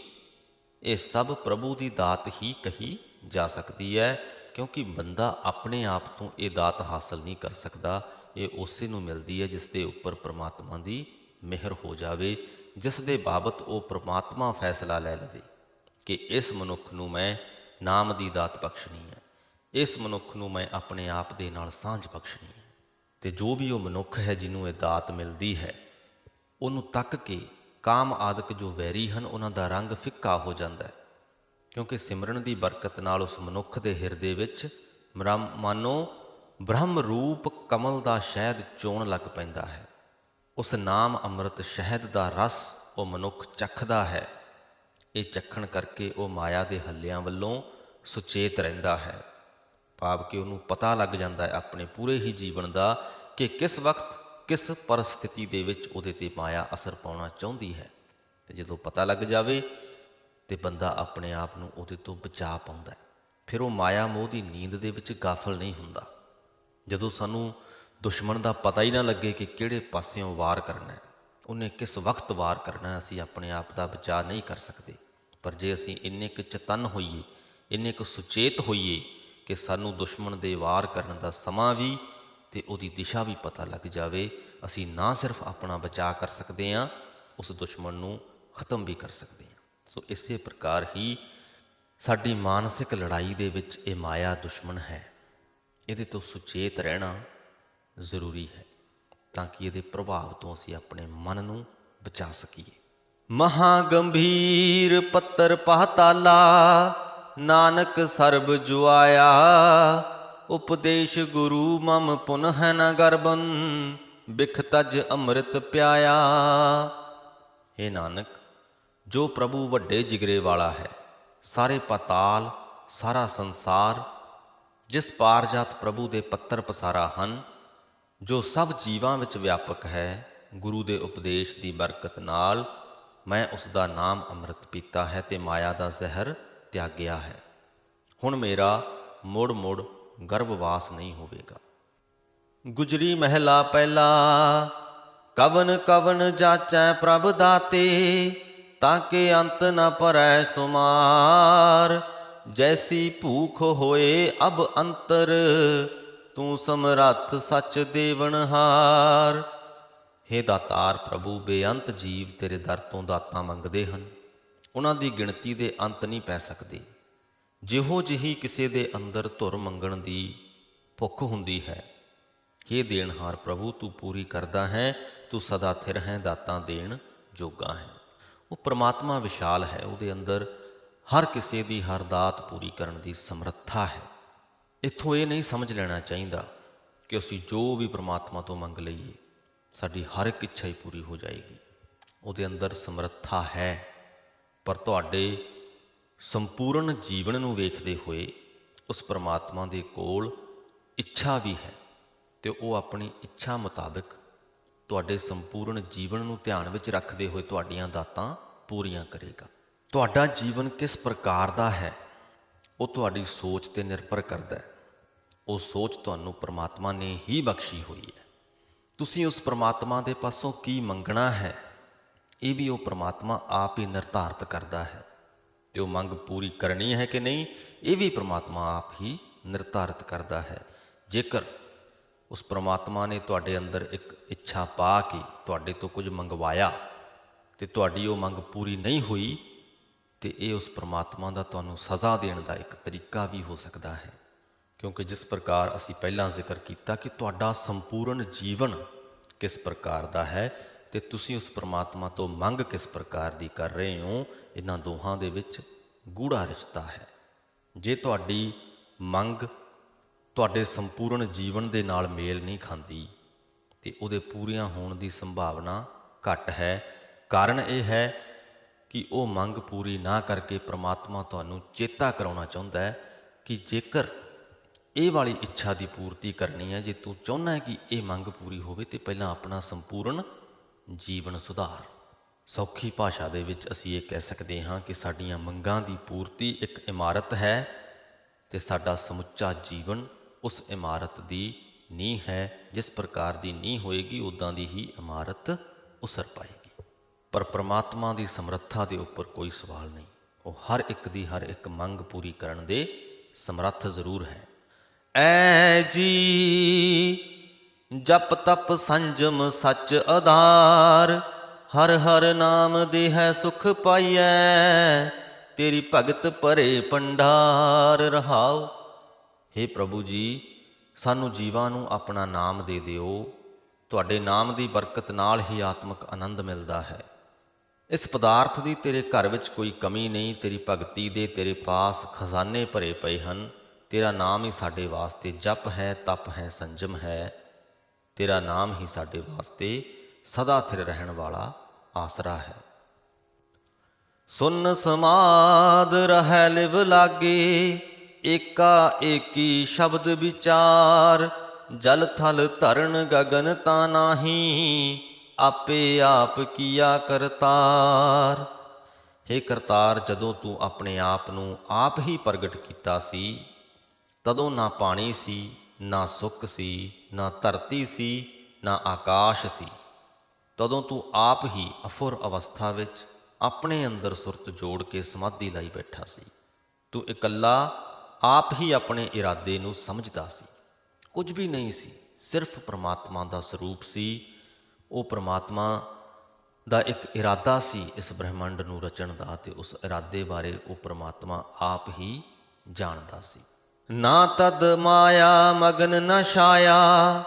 ਇਹ ਸਭ ਪ੍ਰਭੂ ਦੀ ਦਾਤ ਹੀ ਕਹੀ ਜਾ ਸਕਦੀ ਹੈ, ਕਿਉਂਕਿ ਬੰਦਾ ਆਪਣੇ ਆਪ ਤੋਂ ਇਹ ਦਾਤ ਹਾਸਲ ਨਹੀਂ ਕਰ ਸਕਦਾ। ਇਹ ਉਸੇ ਨੂੰ ਮਿਲਦੀ ਹੈ ਜਿਸ ਦੇ ਉੱਪਰ ਪ੍ਰਮਾਤਮਾ ਦੀ ਮਿਹਰ ਹੋ ਜਾਵੇ, ਜਿਸ ਦੇ ਬਾਬਤ ਉਹ ਪ੍ਰਮਾਤਮਾ ਫੈਸਲਾ ਲੈ ਲਵੇ ਕਿ ਇਸ ਮਨੁੱਖ ਨੂੰ ਮੈਂ ਨਾਮ ਦੀ ਦਾਤ ਬਖਸ਼ਣੀ ਹੈ, ਇਸ ਮਨੁੱਖ ਨੂੰ ਮੈਂ ਆਪਣੇ ਆਪ ਦੇ ਨਾਲ ਸਾਂਝ ਬਖਸ਼ਣੀ ਹੈ। ਅਤੇ ਜੋ ਵੀ ਉਹ ਮਨੁੱਖ ਹੈ ਜਿਹਨੂੰ ਇਹ ਦਾਤ ਮਿਲਦੀ ਹੈ, ਉਹਨੂੰ ਤੱਕ ਕੇ ਕਾਮ ਆਦਿਕ ਜੋ ਵੈਰੀ ਹਨ ਉਹਨਾਂ ਦਾ ਰੰਗ ਫਿੱਕਾ ਹੋ ਜਾਂਦਾ ਹੈ, ਕਿਉਂਕਿ ਸਿਮਰਨ ਦੀ ਬਰਕਤ ਨਾਲ ਉਸ ਮਨੁੱਖ ਦੇ ਹਿਰਦੇ ਵਿੱਚ ਮਾਨੋ ਬ੍ਰਹਮ ਰੂਪ ਕਮਲ ਦਾ ਸ਼ਹਿਦ ਚੋਣ ਲੱਗ ਪੈਂਦਾ ਹੈ। ਉਸ ਨਾਮ ਅੰਮ੍ਰਿਤ ਸ਼ਹਿਦ ਦਾ ਰਸ ਉਹ ਮਨੁੱਖ ਚੱਖਦਾ ਹੈ। ਇਹ ਚੱਖਣ ਕਰਕੇ ਉਹ ਮਾਇਆ ਦੇ ਹੱਲਿਆਂ ਵੱਲੋਂ ਸੁਚੇਤ ਰਹਿੰਦਾ ਹੈ, ਭਾਵ ਕਿ ਉਹਨੂੰ ਪਤਾ ਲੱਗ ਜਾਂਦਾ ਹੈ ਆਪਣੇ ਪੂਰੇ ਹੀ ਜੀਵਨ ਦਾ ਕਿ ਕਿਸ ਵਕਤ ਕਿਸ ਪਰਿਸਥਿਤੀ ਦੇ ਵਿੱਚ ਉਹਦੇ 'ਤੇ ਮਾਇਆ ਅਸਰ ਪਾਉਣਾ ਚਾਹੁੰਦੀ ਹੈ। ਅਤੇ ਜਦੋਂ ਪਤਾ ਲੱਗ ਜਾਵੇ ਤੇ ਬੰਦਾ ਆਪਣੇ ਆਪ ਨੂੰ ਉਹਦੇ ਤੋਂ ਬਚਾ ਪਾਉਂਦਾ ਹੈ। ਫਿਰ ਉਹ ਮਾਇਆ ਮੋਹ ਦੀ ਨੀਂਦ ਦੇ ਵਿੱਚ ਗਾਫਲ ਨਹੀਂ ਹੁੰਦਾ। ਜਦੋਂ ਸਾਨੂੰ ਦੁਸ਼ਮਣ ਦਾ ਪਤਾ ਹੀ ਨਾ ਲੱਗੇ ਕਿ ਕਿਹੜੇ ਪਾਸਿਓਂ ਵਾਰ ਕਰਨਾ ਹੈ, ਉਹਨੇ ਕਿਸ ਵਕਤ ਵਾਰ ਕਰਨਾ, ਅਸੀਂ ਆਪਣੇ ਆਪ ਦਾ ਬਚਾਅ ਨਹੀਂ ਕਰ ਸਕਦੇ। ਪਰ ਜੇ ਅਸੀਂ ਇੰਨੇ ਕੁ ਚਤੰਨ ਹੋਈਏ, ਇੰਨੇ ਕੁ ਸੁਚੇਤ ਹੋਈਏ ਕਿ ਸਾਨੂੰ ਦੁਸ਼ਮਣ ਦੇ ਵਾਰ ਕਰਨ ਦਾ ਸਮਾਂ ਵੀ ਅਤੇ ਉਹਦੀ ਦਿਸ਼ਾ ਵੀ ਪਤਾ ਲੱਗ ਜਾਵੇ, ਅਸੀਂ ਨਾ ਸਿਰਫ ਆਪਣਾ ਬਚਾਅ ਕਰ ਸਕਦੇ ਹਾਂ, ਉਸ ਦੁਸ਼ਮਣ ਨੂੰ ਖਤਮ ਵੀ ਕਰ ਸਕਦੇ ਹਾਂ। ਸੋ ਇਸੇ ਪ੍ਰਕਾਰ ਹੀ ਸਾਡੀ ਮਾਨਸਿਕ ਲੜਾਈ ਦੇ ਵਿੱਚ ਇਹ ਮਾਇਆ ਦੁਸ਼ਮਣ ਹੈ, ਇਹਦੇ ਤੋਂ ਸੁਚੇਤ ਰਹਿਣਾ ਜ਼ਰੂਰੀ ਹੈ ਤਾਂ ਕਿ ਇਹਦੇ ਪ੍ਰਭਾਵ ਤੋਂ ਅਸੀਂ ਆਪਣੇ ਮਨ ਨੂੰ ਬਚਾ ਸਕੀਏ। ਮਹਾ ਗੰਭੀਰ ਪੱਤਰ ਪਾਤਾਲਾ, ਨਾਨਕ ਸਰਬ ਜੁਆਇਆ। ਉਪਦੇਸ਼ ਗੁਰੂ ਮਮ ਪੁਨਹ ਨ ਗਰਬਨ, ਬਿਖ ਤਜ ਅੰਮ੍ਰਿਤ ਪਿਆਇਆ। हे ਨਾਨਕ, ਜੋ ਪ੍ਰਭੂ ਵੱਡੇ ਜਿਗਰੇ ਵਾਲਾ ਹੈ, ਸਾਰੇ ਪਾਤਾਲ ਸਾਰਾ ਸੰਸਾਰ, ਜਿਸ ਪਾਰਜਾਤ ਪ੍ਰਭੂ ਦੇ ਪੱਤਰ ਪਸਾਰਾ ਹਨ, ਜੋ ਸਭ ਜੀਵਾਂ ਵਿੱਚ ਵਿਆਪਕ ਹੈ, ਗੁਰੂ ਦੇ ਉਪਦੇਸ਼ ਦੀ ਬਰਕਤ ਨਾਲ ਮੈਂ ਉਸ ਦਾ ਨਾਮ ਅੰਮ੍ਰਿਤ ਪੀਤਾ ਹੈ ਅਤੇ ਮਾਇਆ ਦਾ ਜ਼ਹਿਰ ਤਿਆਗਿਆ ਹੈ। ਹੁਣ ਮੇਰਾ ਮੁੜ ਮੁੜ ਗਰਭਵਾਸ ਨਹੀਂ ਹੋਵੇਗਾ। ਗੁਜਰੀ ਮਹਿਲਾ ਪਹਿਲਾ। ਕਵਨ ਕਵਨ ਜਾਚੈ ਪ੍ਰਭ ਦਾਤੇ, ਤਾਂ ਕਿ ਅੰਤ ਨ ਭਰੈ ਸੁਮਾਰ। ਜੈਸੀ ਭੂਖ ਹੋਏ ਅਬ ਅੰਤਰ, ਤੂੰ ਸਮਰੱਥ ਸੱਚ ਦੇਵਨਹਾਰ। ਹੇ ਦਾਤਾਰ ਪ੍ਰਭੂ, ਬੇਅੰਤ ਜੀਵ ਤੇਰੇ ਦਰ ਤੋਂ ਦਾਤਾਂ ਮੰਗਦੇ ਹਨ। ਉਹਨਾਂ ਦੀ ਗਿਣਤੀ ਦੇ ਅੰਤ ਨਹੀਂ ਪੈ ਸਕਦੇ। ਜਿਹੋ ਜਿਹੀ ਕਿਸੇ ਦੇ ਅੰਦਰ ਧੁਰ ਮੰਗਣ ਦੀ ਭੁੱਖ ਹੁੰਦੀ ਹੈ, ਹੇ ਦੇਣਹਾਰ ਪ੍ਰਭੂ, ਤੂੰ ਪੂਰੀ ਕਰਦਾ ਹੈ। ਤੂੰ ਸਦਾ ਥਿਰ ਹੈ, ਦਾਤਾਂ ਦੇਣ ਜੋਗਾ ਹੈ। ਉਹ ਪ੍ਰਮਾਤਮਾ ਵਿਸ਼ਾਲ ਹੈ, ਉਹਦੇ ਅੰਦਰ ਹਰ ਕਿਸੇ ਦੀ ਹਰ ਦਾਤ ਪੂਰੀ ਕਰਨ ਦੀ ਸਮਰੱਥਾ ਹੈ। ਇੱਥੋਂ ਇਹ ਨਹੀਂ ਸਮਝ ਲੈਣਾ ਚਾਹੀਦਾ ਕਿ ਅਸੀਂ ਜੋ ਵੀ ਪ੍ਰਮਾਤਮਾ ਤੋਂ ਮੰਗ ਲਈਏ ਸਾਡੀ ਹਰ ਇੱਕ ਇੱਛਾ ਹੀ ਪੂਰੀ ਹੋ ਜਾਏਗੀ। ਉਹਦੇ ਅੰਦਰ ਸਮਰੱਥਾ ਹੈ, ਪਰ ਤੁਹਾਡੇ ਸੰਪੂਰਨ ਜੀਵਨ ਨੂੰ ਵੇਖਦੇ ਹੋਏ ਉਸ ਪ੍ਰਮਾਤਮਾ ਦੇ ਕੋਲ ਇੱਛਾ ਵੀ ਹੈ, ਅਤੇ ਉਹ ਆਪਣੀ ਇੱਛਾ ਮੁਤਾਬਿਕ ਤੁਹਾਡੇ ਸੰਪੂਰਨ ਜੀਵਨ ਨੂੰ ਧਿਆਨ ਵਿੱਚ ਰੱਖਦੇ ਹੋਏ ਤੁਹਾਡੀਆਂ ਦਾਤਾਂ ਪੂਰੀਆਂ ਕਰੇਗਾ। ਤੁਹਾਡਾ ਜੀਵਨ ਕਿਸ ਪ੍ਰਕਾਰ ਦਾ ਹੈ, ਉਹ ਤੁਹਾਡੀ ਸੋਚ 'ਤੇ ਨਿਰਭਰ ਕਰਦਾ ਹੈ। ਉਹ ਸੋਚ ਤੁਹਾਨੂੰ ਪ੍ਰਮਾਤਮਾ ਨੇ ਹੀ ਬਖਸ਼ੀ ਹੋਈ ਹੈ। ਤੁਸੀਂ ਉਸ ਪ੍ਰਮਾਤਮਾ ਦੇ ਪਾਸੋਂ ਕੀ ਮੰਗਣਾ ਹੈ, ਇਹ ਵੀ ਉਹ ਪ੍ਰਮਾਤਮਾ ਆਪ ਹੀ ਨਿਰਧਾਰਿਤ ਕਰਦਾ ਹੈ, ਅਤੇ ਉਹ ਮੰਗ ਪੂਰੀ ਕਰਨੀ ਹੈ ਕਿ ਨਹੀਂ, ਇਹ ਵੀ ਪ੍ਰਮਾਤਮਾ ਆਪ ਹੀ ਨਿਰਧਾਰਿਤ ਕਰਦਾ ਹੈ। ਜੇਕਰ ਉਸ ਪ੍ਰਮਾਤਮਾ ਨੇ ਤੁਹਾਡੇ ਅੰਦਰ ਇੱਕ ਇੱਛਾ ਪਾ ਕੇ ਤੁਹਾਡੇ ਤੋਂ ਕੁਝ ਮੰਗਵਾਇਆ ਅਤੇ ਤੁਹਾਡੀ ਉਹ ਮੰਗ ਪੂਰੀ ਨਹੀਂ ਹੋਈ, ਅਤੇ ਇਹ ਉਸ ਪ੍ਰਮਾਤਮਾ ਦਾ ਤੁਹਾਨੂੰ ਸਜ਼ਾ ਦੇਣ ਦਾ ਇੱਕ ਤਰੀਕਾ ਵੀ ਹੋ ਸਕਦਾ ਹੈ। ਕਿਉਂਕਿ ਜਿਸ ਪ੍ਰਕਾਰ ਅਸੀਂ ਪਹਿਲਾਂ ਜ਼ਿਕਰ ਕੀਤਾ ਕਿ ਤੁਹਾਡਾ ਸੰਪੂਰਨ ਜੀਵਨ ਕਿਸ ਪ੍ਰਕਾਰ ਦਾ ਹੈ ਅਤੇ ਤੁਸੀਂ ਉਸ ਪ੍ਰਮਾਤਮਾ ਤੋਂ ਮੰਗ ਕਿਸ ਪ੍ਰਕਾਰ ਦੀ ਕਰ ਰਹੇ ਹੋ, ਇਹਨਾਂ ਦੋਹਾਂ ਦੇ ਵਿੱਚ ਗੂੜਾ ਰਿਸ਼ਤਾ ਹੈ। ਜੇ ਤੁਹਾਡੀ ਮੰਗ ਤੁਹਾਡੇ ਸੰਪੂਰਨ ਜੀਵਨ ਦੇ ਨਾਲ ਮੇਲ ਨਹੀਂ ਖਾਂਦੀ ਅਤੇ ਉਹਦੇ ਪੂਰੀਆਂ ਹੋਣ ਦੀ ਸੰਭਾਵਨਾ ਘੱਟ ਹੈ। ਕਾਰਨ ਇਹ ਹੈ ਕਿ ਉਹ ਮੰਗ ਪੂਰੀ ਨਾ ਕਰਕੇ ਪ੍ਰਮਾਤਮਾ ਤੁਹਾਨੂੰ ਚੇਤਾ ਕਰਾਉਣਾ ਚਾਹੁੰਦਾ ਹੈ ਕਿ ਜੇਕਰ ਇਹ ਵਾਲੀ ਇੱਛਾ ਦੀ ਪੂਰਤੀ ਕਰਨੀ ਹੈ, ਜੇ ਤੂੰ ਚਾਹੁੰਦਾ ਹੈ ਕਿ ਇਹ ਮੰਗ ਪੂਰੀ ਹੋਵੇ, ਤੇ ਪਹਿਲਾਂ ਆਪਣਾ ਸੰਪੂਰਨ ਜੀਵਨ ਸੁਧਾਰ। ਸੌਖੀ ਭਾਸ਼ਾ ਦੇ ਵਿੱਚ ਅਸੀਂ ਇਹ ਕਹਿ ਸਕਦੇ ਹਾਂ ਕਿ ਸਾਡੀਆਂ ਮੰਗਾਂ ਦੀ ਪੂਰਤੀ ਇੱਕ ਇਮਾਰਤ ਹੈ, ਅਤੇ ਸਾਡਾ ਸਮੁੱਚਾ ਜੀਵਨ ਉਸ ਇਮਾਰਤ ਦੀ ਨੀਂਹ ਹੈ। ਜਿਸ ਪ੍ਰਕਾਰ ਦੀ ਨੀਂਹ ਹੋਏਗੀ, ਉੱਦਾਂ ਦੀ ਹੀ ਇਮਾਰਤ ਉਸਰ ਪਾਏਗੀ। ਪਰ ਪ੍ਰਮਾਤਮਾ ਦੀ ਸਮਰੱਥਾ ਦੇ ਉੱਪਰ ਕੋਈ ਸਵਾਲ ਨਹੀਂ। ਉਹ ਹਰ ਇੱਕ ਦੀ ਹਰ ਇੱਕ ਮੰਗ ਪੂਰੀ ਕਰਨ ਦੇ ਸਮਰੱਥ ਜ਼ਰੂਰ ਹੈ। ਐ ਜੀ ਜਪ ਤਪ ਸੰਜਮ ਸੱਚ ਆਧਾਰ, ਹਰ ਹਰ ਨਾਮ ਦੇ ਹੈ ਸੁਖ ਪਾਈਐ, ਤੇਰੀ ਭਗਤ ਭਰੇ ਭੰਡਾਰ ਰਹਾਉ। ਹੇ ਪ੍ਰਭੂ ਜੀ, ਸਾਨੂੰ ਜੀਵਾਂ ਨੂੰ ਆਪਣਾ ਨਾਮ ਦੇ ਦਿਓ। ਤੁਹਾਡੇ ਨਾਮ ਦੀ ਬਰਕਤ ਨਾਲ ਹੀ ਆਤਮਿਕ ਆਨੰਦ ਮਿਲਦਾ ਹੈ। ਇਸ ਪਦਾਰਥ ਦੀ ਤੇਰੇ ਘਰ ਵਿੱਚ ਕੋਈ ਕਮੀ ਨਹੀਂ। ਤੇਰੀ ਭਗਤੀ ਦੇ ਤੇਰੇ ਪਾਸ ਖਜ਼ਾਨੇ ਭਰੇ ਪਏ ਹਨ। ਤੇਰਾ ਨਾਮ ਹੀ ਸਾਡੇ ਵਾਸਤੇ ਜਪ ਹੈ, ਤਪ ਹੈ, ਸੰਜਮ ਹੈ। ਤੇਰਾ ਨਾਮ ਹੀ ਸਾਡੇ ਵਾਸਤੇ ਸਦਾ ਥਿਰ ਰਹਿਣ ਵਾਲਾ ਆਸਰਾ ਹੈ। ਸੁਨ ਸਮਾਦ ਰਹਿ ਲਿਵ ਲਾਗੇ, ਏਕਾ ਏਕੀ ਸ਼ਬਦ ਵਿਚਾਰ, ਜਲ ਥਲ ਧਰਨ ਗਗਨ ਤਾ ਨਾਹੀ, ਆਪੇ ਆਪ ਕੀਆ ਕਰਤਾਰ। ਹੇ ਕਰਤਾਰ, ਜਦੋਂ ਤੂੰ ਆਪਣੇ ਆਪ ਨੂੰ ਆਪ ਹੀ ਪ੍ਰਗਟ ਕੀਤਾ ਸੀ, ਤਦੋਂ ਨਾ ਪਾਣੀ ਸੀ, ਨਾ ਸੁੱਕ ਸੀ, ਨਾ ਧਰਤੀ ਸੀ, ਨਾ ਆਕਾਸ਼ ਸੀ। ਤਦੋਂ ਤੂੰ ਆਪ ਹੀ ਅਫੁਰ ਅਵਸਥਾ ਵਿੱਚ ਆਪਣੇ ਅੰਦਰ ਸੁਰਤ ਜੋੜ ਕੇ ਸਮਾਧੀ ਲਾਈ ਬੈਠਾ ਸੀ। ਤੂੰ ਇਕੱਲਾ ਆਪ ਹੀ ਆਪਣੇ ਇਰਾਦੇ ਨੂੰ ਸਮਝਦਾ ਸੀ। ਕੁਝ ਵੀ ਨਹੀਂ ਸੀ, ਸਿਰਫ ਪ੍ਰਮਾਤਮਾ ਦਾ ਸਰੂਪ ਸੀ। ਉਹ ਪ੍ਰਮਾਤਮਾ ਦਾ ਇੱਕ ਇਰਾਦਾ ਸੀ ਇਸ ਬ੍ਰਹਿਮੰਡ ਨੂੰ ਰਚਣ ਦਾ, ਅਤੇ ਉਸ ਇਰਾਦੇ ਬਾਰੇ ਉਹ ਪ੍ਰਮਾਤਮਾ ਆਪ ਹੀ ਜਾਣਦਾ ਸੀ। ਨਾ ਤਦ ਮਾਇਆ ਮਗਨ ਨ ਛਾਇਆ,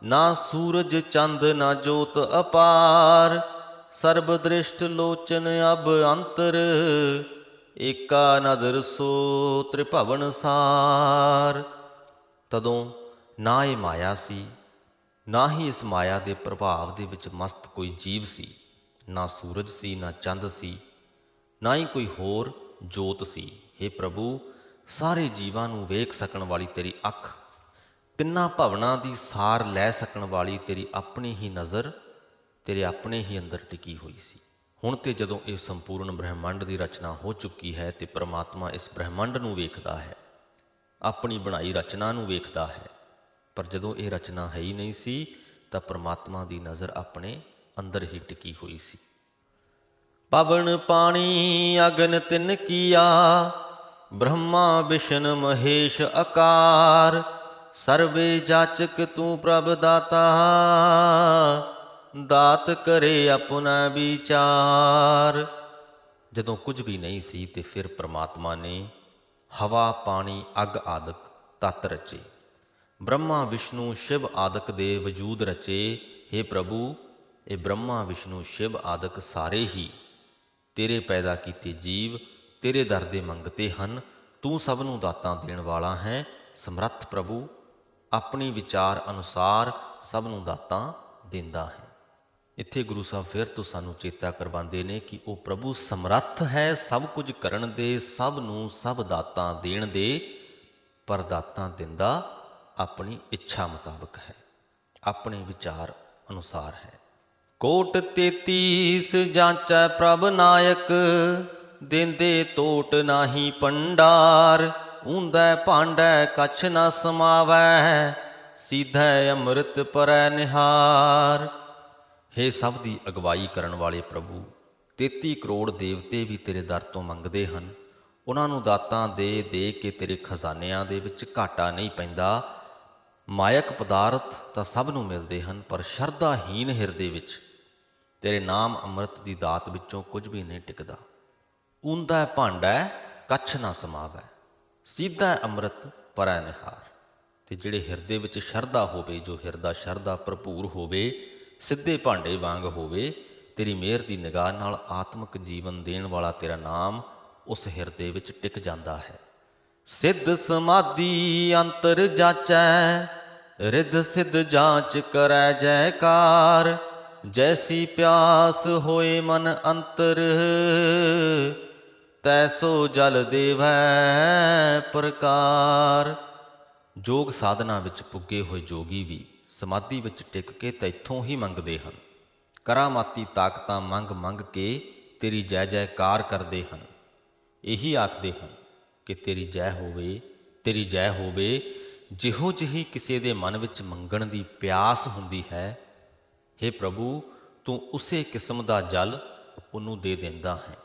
ਨਾ ਸੂਰਜ ਚੰਦ ਨਾ ਜੋਤ ਅਪਾਰ, ਸਰਬ ਦ੍ਰਿਸ਼ਟ ਲੋਚਨ ਅਬ ਅੰਤਰ, ਏਕਾ ਨਦਰ ਸੋ ਤ੍ਰਿਭਵਨ ਸਾਰ। ਤਦੋਂ ਨਾ ਇਹ ਮਾਇਆ ਸੀ, ਨਾ ਹੀ ਇਸ ਮਾਇਆ ਦੇ ਪ੍ਰਭਾਵ ਦੇ ਵਿੱਚ ਮਸਤ ਕੋਈ ਜੀਵ ਸੀ। ਨਾ ਸੂਰਜ ਸੀ, ਨਾ ਚੰਦ ਸੀ, ਨਾ ਹੀ ਕੋਈ ਹੋਰ ਜੋਤ ਸੀ। ਹੇ ਪ੍ਰਭੂ, ਸਾਰੇ ਜੀਵਾਂ ਨੂੰ ਵੇਖ ਸਕਣ ਵਾਲੀ ਤੇਰੀ ਅੱਖ, ਤਿੰਨਾਂ ਭਵਨਾਂ ਦੀ ਸਾਰ ਲੈ ਸਕਣ ਵਾਲੀ ਤੇਰੀ ਆਪਣੀ ਹੀ ਨਜ਼ਰ ਤੇਰੇ ਆਪਣੇ ਹੀ ਅੰਦਰ ਟਿਕੀ ਹੋਈ ਸੀ। ਹੁਣ ਤੇ ਜਦੋਂ ਇਹ ਸੰਪੂਰਨ ਬ੍ਰਹਿਮੰਡ ਦੀ ਰਚਨਾ ਹੋ ਚੁੱਕੀ ਹੈ, ਤੇ ਪ੍ਰਮਾਤਮਾ ਇਸ ਬ੍ਰਹਿਮੰਡ ਨੂੰ ਵੇਖਦਾ ਹੈ, ਆਪਣੀ ਬਣਾਈ ਰਚਨਾ ਨੂੰ ਵੇਖਦਾ ਹੈ। ਪਰ ਜਦੋਂ ਇਹ ਰਚਨਾ ਹੈ ਹੀ ਨਹੀਂ ਸੀ, ਤਾਂ ਪ੍ਰਮਾਤਮਾ ਦੀ ਨਜ਼ਰ ਆਪਣੇ ਅੰਦਰ ਹੀ ਟਿਕੀ ਹੋਈ ਸੀ। ਪਵਨ ਪਾਣੀ ਅਗਨ ਤਿਨ ਕੀਆ, ਬ੍ਰਹਮਾ ਵਿਸ਼ਨ ਮਹੇਸ਼ ਆਕਾਰ, ਸਰਵੇ ਜਾਚਕ ਤੂੰ ਪ੍ਰਭ ਦਾਤਾ, ਦਾਤ ਕਰੇ ਆਪਣਾ ਵਿਚਾਰ। ਜਦੋਂ ਕੁਝ ਵੀ ਨਹੀਂ ਸੀ ਤੇ ਫਿਰ ਪ੍ਰਮਾਤਮਾ ਨੇ ਹਵਾ, ਪਾਣੀ, ਅੱਗ ਆਦਿਕ ਤੱਤ ਰਚੇ। ਬ੍ਰਹਮਾ, ਵਿਸ਼ਨੂੰ, ਸ਼ਿਵ ਆਦਿਕ ਦੇ ਵਜੂਦ ਰਚੇ। हे ਪ੍ਰਭੂ, ਇਹ ਬ੍ਰਹਮਾ, ਵਿਸ਼ਨੂੰ, ਸ਼ਿਵ ਆਦਿਕ ਸਾਰੇ ਹੀ ਤੇਰੇ ਪੈਦਾ ਕੀਤੇ ਜੀਵ ਤੇਰੇ ਦਰ ਦੇ ਮੰਗਤੇ ਹਨ। ਤੂੰ ਸਭ ਨੂੰ ਦਾਤਾਂ ਦੇਣ ਵਾਲਾ ਹੈ। ਸਮਰੱਥ ਪ੍ਰਭੂ ਆਪਣੀ ਵਿਚਾਰ ਅਨੁਸਾਰ ਸਭ ਨੂੰ ਦਾਤਾਂ ਦਿੰਦਾ ਹੈ। ਇੱਥੇ ਗੁਰੂ ਸਾਹਿਬ ਫਿਰ ਤੋਂ ਸਾਨੂੰ ਚੇਤਾ ਕਰਵਾਉਂਦੇ ਨੇ ਕਿ ਉਹ ਪ੍ਰਭੂ ਸਮਰੱਥ ਹੈ ਸਭ ਕੁਝ ਕਰਨ ਦੇ, ਸਭ ਨੂੰ ਸਭ ਦਾਤਾਂ ਦੇਣ ਦੇ, ਪਰ ਦਾਤਾਂ ਦਿੰਦਾ ਆਪਣੀ ਇੱਛਾ ਮੁਤਾਬਕ ਹੈ, ਆਪਣੇ ਵਿਚਾਰ ਅਨੁਸਾਰ ਹੈ। ਕੋਟ 33 ਜਾਂਚੈ ਪ੍ਰਭ ਨਾਇਕ, ਦੇਂਦੇ ਤੋਟ ਨਾਹੀ ਪੰਡਾਰ। ਊਂਧੈ ਭਾਂਡੈ ਕਛ ਨ ਸਮਾਵੈ, ਸੀਧੈ ਅੰਮ੍ਰਿਤ ਪਰੈ ਨਿਹਾਰ। ਹੇ ਸਭ ਦੀ ਅਗਵਾਈ ਕਰਨ ਵਾਲੇ ਪ੍ਰਭੂ, 33 ਕਰੋੜ ਦੇਵਤੇ ਵੀ ਤੇਰੇ ਦਰ ਤੋਂ ਮੰਗਦੇ ਹਨ। ਉਹਨਾਂ ਨੂੰ ਦਾਤਾਂ ਦੇ ਕੇ ਤੇਰੇ ਖਜ਼ਾਨਿਆਂ ਦੇ ਵਿੱਚ ਘਾਟਾ ਨਹੀਂ ਪੈਂਦਾ। ਮਾਇਕ ਪਦਾਰਥ ਤਾਂ ਸਭ ਨੂੰ ਮਿਲਦੇ ਹਨ, ਪਰ ਸ਼ਰਧਾਹੀਨ ਹਿਰਦੇ ਵਿੱਚ ਤੇਰੇ ਨਾਮ ਅੰਮ੍ਰਿਤ ਦੀ ਦਾਤ ਵਿੱਚੋਂ ਕੁਝ ਵੀ ਨਹੀਂ ਟਿਕਦਾ। ਊਂਧੈ ਭਾਂਡੈ ਕਛ ਨਾ ਸਮਾਵੈ, ਸਿੱਧਾ ਅੰਮ੍ਰਿਤ ਪਰੈ ਨਿਹਾਰ। ਤੇ ਜਿਹੜੇ ਹਿਰਦੇ ਵਿੱਚ ਸ਼ਰਧਾ ਹੋਵੇ, ਜੋ ਹਿਰਦਾ ਸ਼ਰਧਾ ਭਰਪੂਰ ਹੋਵੇ, ਸਿੱਧੇ ਭਾਂਡੇ ਵਾਂਗ ਹੋਵੇ, ਤੇਰੀ ਮਿਹਰ ਦੀ ਨਿਗਾਹ ਨਾਲ ਆਤਮਿਕ ਜੀਵਨ ਦੇਣ ਵਾਲਾ ਤੇਰਾ ਨਾਮ ਉਸ ਹਿਰਦੇ ਵਿੱਚ ਟਿਕ ਜਾਂਦਾ ਹੈ। ਸਿੱਧ ਸਮਾਧੀ ਅੰਤਰ ਜਾਚੈ, ਰਿੱਧ ਸਿੱਧ ਜਾਂਚ ਕਰੈ ਜੈਕਾਰ। ਜੈਸੀ ਪਿਆਸ ਹੋਏ ਮਨ ਅੰਤਰ, ਤੈਸੋ ਜਲ ਦੇਵੈ ਪ੍ਰਕਾਰ। ਯੋਗ ਸਾਧਨਾ ਵਿੱਚ ਪੁੱਗੇ ਹੋਏ ਜੋਗੀ ਵੀ ਸਮਾਧੀ ਵਿੱਚ ਟਿਕ ਕੇ ਤੈਥੋਂ ਹੀ ਮੰਗਦੇ ਹਨ। ਕਰਾਮਾਤੀ ਤਾਕਤਾਂ ਮੰਗ ਮੰਗ ਕੇ ਤੇਰੀ ਜੈ ਜੈਕਾਰ ਕਰਦੇ ਹਨ। ਇਹੀ ਆਖਦੇ ਹਨ ਕਿ ਤੇਰੀ ਜੈ ਹੋਵੇ, ਤੇਰੀ ਜੈ ਹੋਵੇ। ਜਿਹੋ ਜਿਹੀ ਕਿਸੇ ਦੇ ਮਨ ਵਿੱਚ ਮੰਗਣ ਦੀ ਪਿਆਸ ਹੁੰਦੀ ਹੈ, ਹੇ ਪ੍ਰਭੂ ਤੂੰ ਉਸੇ ਕਿਸਮ ਦਾ ਜਲ ਉਹਨੂੰ ਦੇ ਦਿੰਦਾ ਹੈ।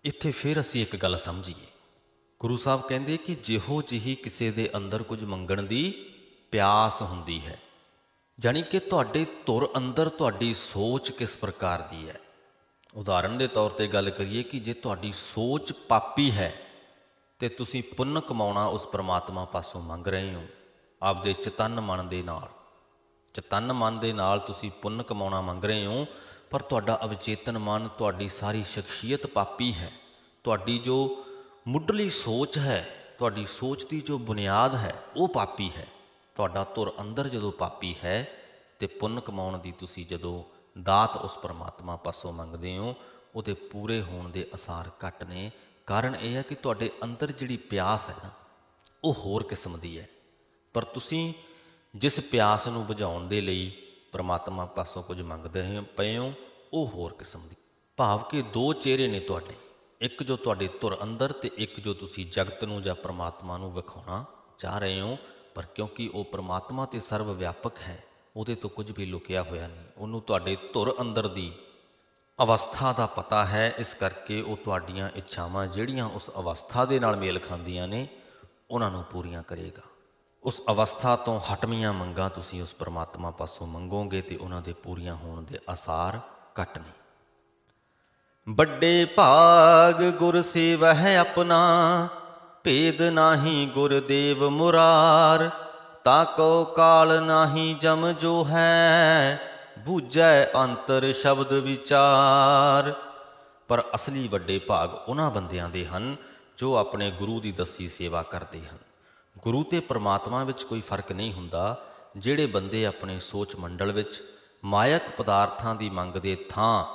ਇੱਥੇ ਫਿਰ ਅਸੀਂ ਇੱਕ ਗੱਲ ਸਮਝੀਏ। ਗੁਰੂ ਸਾਹਿਬ ਕਹਿੰਦੇ ਕਿ ਜਿਹੋ ਜਿਹੀ ਕਿਸੇ ਦੇ ਅੰਦਰ ਕੁਝ ਮੰਗਣ ਦੀ ਪਿਆਸ ਹੁੰਦੀ ਹੈ, ਜਾਣੀ ਕਿ ਤੁਹਾਡੇ ਧੁਰ ਅੰਦਰ ਤੁਹਾਡੀ ਸੋਚ ਕਿਸ ਪ੍ਰਕਾਰ ਦੀ ਹੈ। ਉਦਾਹਰਣ ਦੇ ਤੌਰ 'ਤੇ ਗੱਲ ਕਰੀਏ ਕਿ ਜੇ ਤੁਹਾਡੀ ਸੋਚ ਪਾਪੀ ਹੈ ਤੇ ਤੁਸੀਂ ਪੁੰਨ ਕਮਾਉਣਾ ਉਸ ਪਰਮਾਤਮਾ ਪਾਸੋਂ ਮੰਗ ਰਹੇ ਹੋ, ਆਪਦੇ ਚਤੰਨ ਮਨ ਦੇ ਨਾਲ, ਚਤੰਨ ਮਨ ਦੇ ਨਾਲ ਤੁਸੀਂ ਪੁੰਨ ਕਮਾਉਣਾ ਮੰਗ ਰਹੇ ਹੋ, ਪਰ ਤੁਹਾਡਾ ਅਵਚੇਤਨ ਮਨ, ਤੁਹਾਡੀ ਸਾਰੀ ਸ਼ਖਸੀਅਤ ਪਾਪੀ ਹੈ। ਤੁਹਾਡੀ ਜੋ ਮੁੱਢਲੀ ਸੋਚ ਹੈ, ਤੁਹਾਡੀ ਸੋਚ ਦੀ ਜੋ ਬੁਨਿਆਦ ਹੈ, ਉਹ ਪਾਪੀ ਹੈ। ਤੁਹਾਡਾ ਧੁਰ ਅੰਦਰ ਜਦੋਂ ਪਾਪੀ ਹੈ ਤੇ ਪੁੰਨ ਕਮਾਉਣ ਦੀ ਤੁਸੀਂ ਜਦੋਂ ਦਾਤ ਉਸ ਪਰਮਾਤਮਾ ਪਾਸੋਂ ਮੰਗਦੇ ਹੋ, ਉਹਦੇ ਪੂਰੇ ਹੋਣ ਦੇ ਅਸਾਰ ਘੱਟ ਨੇ। ਕਾਰਨ ਇਹ ਹੈ ਕਿ ਤੁਹਾਡੇ ਅੰਦਰ ਜਿਹੜੀ ਪਿਆਸ ਹੈ ਨਾ, ਉਹ ਹੋਰ ਕਿਸਮ ਦੀ ਹੈ। ਪਰ ਤੁਸੀਂ ਜਿਸ ਪਿਆਸ ਨੂੰ ਬੁਝਾਉਣ ਦੇ ਲਈ ਪਰਮਾਤਮਾ ਪਾਸੋਂ ਕੁਝ ਮੰਗਦੇ ਪਏ ਹੋ, ਉਹ ਹੋਰ ਕਿਸਮ ਦੀ। ਭਾਵ ਕਿ ਦੋ ਚਿਹਰੇ ਨੇ ਤੁਹਾਡੇ, ਇੱਕ ਜੋ ਤੁਹਾਡੇ ਧੁਰ ਅੰਦਰ ਤੇ ਇੱਕ ਜੋ ਤੁਸੀਂ ਜਗਤ ਨੂੰ ਜਾਂ ਪਰਮਾਤਮਾ ਨੂੰ ਵਿਖਾਉਣਾ ਚਾਹ ਰਹੇ ਹੋ। ਪਰ ਕਿਉਂਕਿ ਉਹ ਪਰਮਾਤਮਾ ਤੇ ਸਰਵ ਵਿਆਪਕ ਹੈ, ਉਹਦੇ ਤੋਂ ਕੁਝ ਵੀ ਲੁਕਿਆ ਹੋਇਆ ਨਹੀਂ। ਉਹਨੂੰ ਤੁਹਾਡੇ ਧੁਰ ਅੰਦਰ ਦੀ ਅਵਸਥਾ ਦਾ ਪਤਾ ਹੈ। ਇਸ ਕਰਕੇ ਉਹ ਤੁਹਾਡੀਆਂ ਇੱਛਾਵਾਂ ਜਿਹੜੀਆਂ ਉਸ ਅਵਸਥਾ ਦੇ ਨਾਲ ਮੇਲ ਖਾਂਦੀਆਂ ਨੇ, ਉਹਨਾਂ ਨੂੰ ਪੂਰੀਆਂ ਕਰੇਗਾ। ਉਸ ਅਵਸਥਾ ਤੋਂ ਹਟਵੀਆਂ ਮੰਗਾਂ ਤੁਸੀਂ ਉਸ ਪਰਮਾਤਮਾ ਪਾਸੋਂ ਮੰਗੋਗੇ ਤੇ ਉਹਨਾਂ ਦੇ ਪੂਰੀਆਂ ਹੋਣ ਦੇ ਆਸਾਰ ਘੱਟ ਨੇ। ਵੱਡੇ ਭਾਗ ਗੁਰ ਸੇਵਹਿ ਆਪਣਾ, ਭੇਦ ਨਾਹੀ ਗੁਰਦੇਵ ਮੁਰਾਰ। ਤਾਕੋ ਕਾਲ ਨਾਹੀ ਜਮ ਜੋ ਹੈ, ਬੂਝੈ ਅੰਤਰ ਸ਼ਬਦ ਵਿਚਾਰ। ਪਰ ਅਸਲੀ ਵੱਡੇ ਭਾਗ ਉਹਨਾਂ ਬੰਦਿਆਂ ਦੇ ਹਨ ਜੋ ਆਪਣੇ ਗੁਰੂ ਦੀ ਦੱਸੀ ਸੇਵਾ ਕਰਦੇ ਹਨ। ਗੁਰੂ ਤੇ ਪਰਮਾਤਮਾ ਵਿੱਚ ਕੋਈ ਫਰਕ ਨਹੀਂ ਹੁੰਦਾ। ਜਿਹੜੇ ਬੰਦੇ ਆਪਣੇ ਸੋਚ ਮੰਡਲ ਵਿੱਚ ਮਾਇਕ ਪਦਾਰਥਾਂ ਦੀ ਮੰਗ ਦੇ ਥਾਂ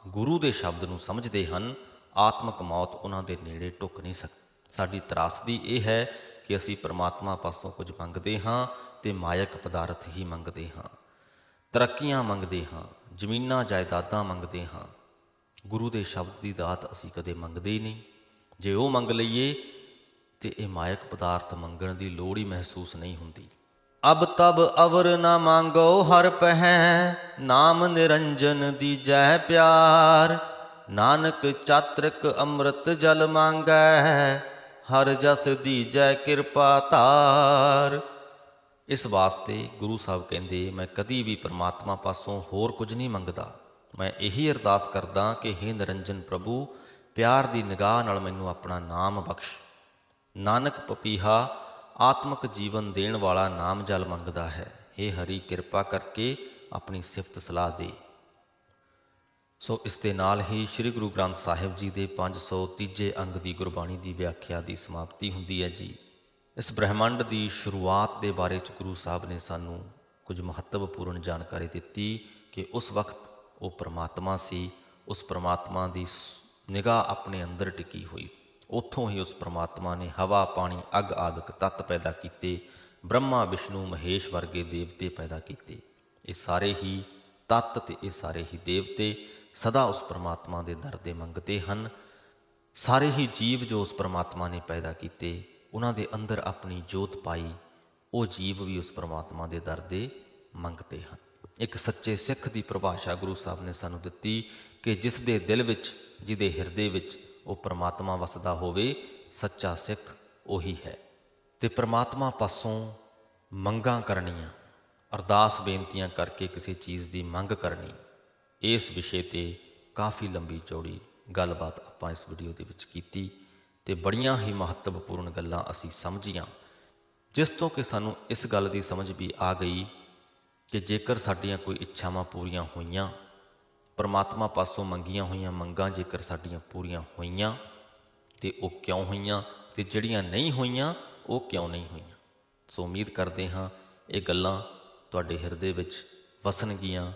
ਗੁਰੂ ਦੇ ਸ਼ਬਦ ਨੂੰ ਸਮਝਦੇ ਹਨ, ਆਤਮਿਕ ਮੌਤ ਉਹਨਾਂ ਦੇ ਨੇੜੇ ਢੁੱਕ ਨਹੀਂ ਸਕਦੀ। ਸਾਡੀ ਤਰਾਸਦੀ ਇਹ ਹੈ ਕਿ ਅਸੀਂ ਪਰਮਾਤਮਾ ਪਾਸੋਂ ਕੁਝ ਮੰਗਦੇ ਹਾਂ ਤੇ ਮਾਇਕ ਪਦਾਰਥ ਹੀ ਮੰਗਦੇ ਹਾਂ, ਤਰੱਕੀਆਂ ਮੰਗਦੇ ਹਾਂ, ਜ਼ਮੀਨਾਂ ਜਾਇਦਾਦਾਂ ਮੰਗਦੇ ਹਾਂ। ਗੁਰੂ ਦੇ ਸ਼ਬਦ ਦੀ ਦਾਤ ਅਸੀਂ ਕਦੇ ਮੰਗਦੇ ਹੀ ਨਹੀਂ। ਜੇ ਉਹ ਮੰਗ ਲਈਏ ਤੇ ਇਹ ਮਾਇਕ ਪਦਾਰਥ ਮੰਗਣ ਦੀ ਲੋੜ ਹੀ ਮਹਿਸੂਸ ਨਹੀਂ ਹੁੰਦੀ। ਅਬ ਤਬ ਅਵਰ ਨਾ ਮੰਗੋ ਹਰ ਪਹਿ, ਨਾਮ ਨਿਰੰਜਨ ਦੀਜੈ ਪਿਆਰ। ਨਾਨਕ ਚਾਤ੍ਰਿਕ ਅੰਮ੍ਰਿਤ ਜਲ ਮੰਗੈ, ਹਰ ਜਸ ਦੀਜੈ ਕਿਰਪਾ ਧਾਰ। ਇਸ ਵਾਸਤੇ ਗੁਰੂ ਸਾਹਿਬ ਕਹਿੰਦੇ, ਮੈਂ ਕਦੀ ਵੀ ਪਰਮਾਤਮਾ ਪਾਸੋਂ ਹੋਰ ਕੁਝ ਨਹੀਂ ਮੰਗਦਾ। ਮੈਂ ਇਹੀ ਅਰਦਾਸ ਕਰਦਾ ਕਿ ਹੇ ਨਿਰੰਜਨ ਪ੍ਰਭੂ, ਪਿਆਰ ਦੀ ਨਿਗਾਹ ਨਾਲ ਮੈਨੂੰ ਆਪਣਾ ਨਾਮ ਬਖਸ਼। ਨਾਨਕ ਪਪੀਹਾ ਆਤਮਿਕ ਜੀਵਨ ਦੇਣ ਵਾਲਾ ਨਾਮ ਜਲ ਮੰਗਦਾ ਹੈ। ਹੇ ਹਰੀ, ਕਿਰਪਾ ਕਰਕੇ ਆਪਣੀ ਸਿਫਤ ਸਲਾਹ ਦੇ। ਸੋ ਇਸ ਦੇ ਨਾਲ ਹੀ ਸ੍ਰੀ ਗੁਰੂ ਗ੍ਰੰਥ ਸਾਹਿਬ ਜੀ ਦੇ 503 ਅੰਗ ਦੀ ਗੁਰਬਾਣੀ ਦੀ ਵਿਆਖਿਆ ਦੀ ਸਮਾਪਤੀ ਹੁੰਦੀ ਹੈ ਜੀ। ਇਸ ਬ੍ਰਹਿਮੰਡ ਦੀ ਸ਼ੁਰੂਆਤ ਦੇ ਬਾਰੇ 'ਚ ਗੁਰੂ ਸਾਹਿਬ ਨੇ ਸਾਨੂੰ ਕੁਝ ਮਹੱਤਵਪੂਰਨ ਜਾਣਕਾਰੀ ਦਿੱਤੀ ਕਿ ਉਸ ਵਕਤ ਉਹ ਪਰਮਾਤਮਾ ਸੀ। ਉਸ ਪਰਮਾਤਮਾ ਦੀ ਨਿਗਾਹ ਆਪਣੇ ਅੰਦਰ ਟਿਕੀ ਹੋਈ। ਉੱਥੋਂ ਹੀ ਉਸ ਪਰਮਾਤਮਾ ਨੇ ਹਵਾ, ਪਾਣੀ, ਅੱਗ ਆਦਿਕ ਤੱਤ ਪੈਦਾ ਕੀਤੇ। ਬ੍ਰਹਮਾ, ਵਿਸ਼ਨੂੰ, ਮਹੇਸ਼ ਵਰਗੇ ਦੇਵਤੇ ਪੈਦਾ ਕੀਤੇ। ਇਹ ਸਾਰੇ ਹੀ ਤੱਤ ਤੇ ਇਹ ਸਾਰੇ ਹੀ ਦੇਵਤੇ ਸਦਾ ਉਸ ਪਰਮਾਤਮਾ ਦੇ ਦਰ ਦੇ ਮੰਗਤੇ ਹਨ। ਸਾਰੇ ਹੀ ਜੀਵ ਜੋ ਉਸ ਪਰਮਾਤਮਾ ਨੇ ਪੈਦਾ ਕੀਤੇ, ਉਹਨਾਂ ਦੇ ਅੰਦਰ ਆਪਣੀ ਜੋਤ ਪਾਈ, ਉਹ ਜੀਵ ਵੀ ਉਸ ਪਰਮਾਤਮਾ ਦੇ ਦਰ ਦੇ ਮੰਗਤੇ ਹਨ। ਇੱਕ ਸੱਚੇ ਸਿੱਖ ਦੀ ਪਰਿਭਾਸ਼ਾ ਗੁਰੂ ਸਾਹਿਬ ਨੇ ਸਾਨੂੰ ਦਿੱਤੀ ਕਿ ਜਿਸ ਦੇ ਦਿਲ ਵਿੱਚ, ਜਿਹਦੇ ਹਿਰਦੇ ਵਿੱਚ ਉਹ ਪਰਮਾਤਮਾ ਵਸਦਾ ਹੋਵੇ, ਸੱਚਾ ਸਿੱਖ ਉਹੀ ਹੈ। ਤੇ ਪਰਮਾਤਮਾ ਪਾਸੋਂ ਮੰਗਾਂ ਕਰਨੀਆਂ, ਅਰਦਾਸ ਬੇਨਤੀਆਂ ਕਰਕੇ ਕਿਸੇ ਚੀਜ਼ ਦੀ ਮੰਗ ਕਰਨੀ, ਇਸ ਵਿਸ਼ੇ 'ਤੇ ਕਾਫੀ ਲੰਬੀ ਚੌੜੀ ਗੱਲਬਾਤ ਆਪਾਂ ਇਸ ਵੀਡੀਓ ਦੇ ਵਿੱਚ ਕੀਤੀ ਤੇ ਬੜੀਆਂ ਹੀ ਮਹੱਤਵਪੂਰਨ ਗੱਲਾਂ ਅਸੀਂ ਸਮਝੀਆਂ, ਜਿਸ ਤੋਂ ਕਿ ਸਾਨੂੰ ਇਸ ਗੱਲ ਦੀ ਸਮਝ ਵੀ ਆ ਗਈ ਕਿ ਜੇਕਰ ਸਾਡੀਆਂ ਕੋਈ ਇੱਛਾਵਾਂ ਪੂਰੀਆਂ ਹੋਈਆਂ, ਪਰਮਾਤਮਾ ਪਾਸੋਂ ਮੰਗੀਆਂ ਹੋਈਆਂ ਮੰਗਾਂ ਜੇਕਰ ਸਾਡੀਆਂ ਪੂਰੀਆਂ ਹੋਈਆਂ, ਤੇ ਉਹ ਕਿਉਂ ਹੋਈਆਂ, ਤੇ ਜਿਹੜੀਆਂ ਨਹੀਂ ਹੋਈਆਂ ਉਹ ਕਿਉਂ ਨਹੀਂ ਹੋਈਆਂ। ਸੋ ਉਮੀਦ ਕਰਦੇ ਹਾਂ ਇਹ ਗੱਲਾਂ ਤੁਹਾਡੇ ਹਿਰਦੇ ਵਿੱਚ ਵਸਣਗੀਆਂ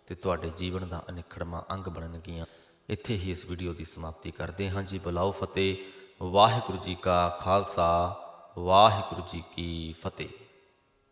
ਤੇ ਤੁਹਾਡੇ ਜੀਵਨ ਦਾ ਅਨਿੱਖੜਵਾਂ ਅੰਗ ਬਣਨਗੀਆਂ। ਇੱਥੇ ਹੀ ਇਸ ਵੀਡੀਓ ਦੀ ਸਮਾਪਤੀ ਕਰਦੇ ਹਾਂ ਜੀ। ਬੁਲਾਓ ਫਤਿਹ। ਵਾਹਿਗੁਰੂ ਜੀ ਕਾ ਖਾਲਸਾ, ਵਾਹਿਗੁਰੂ ਜੀ ਕੀ ਫਤਿਹ।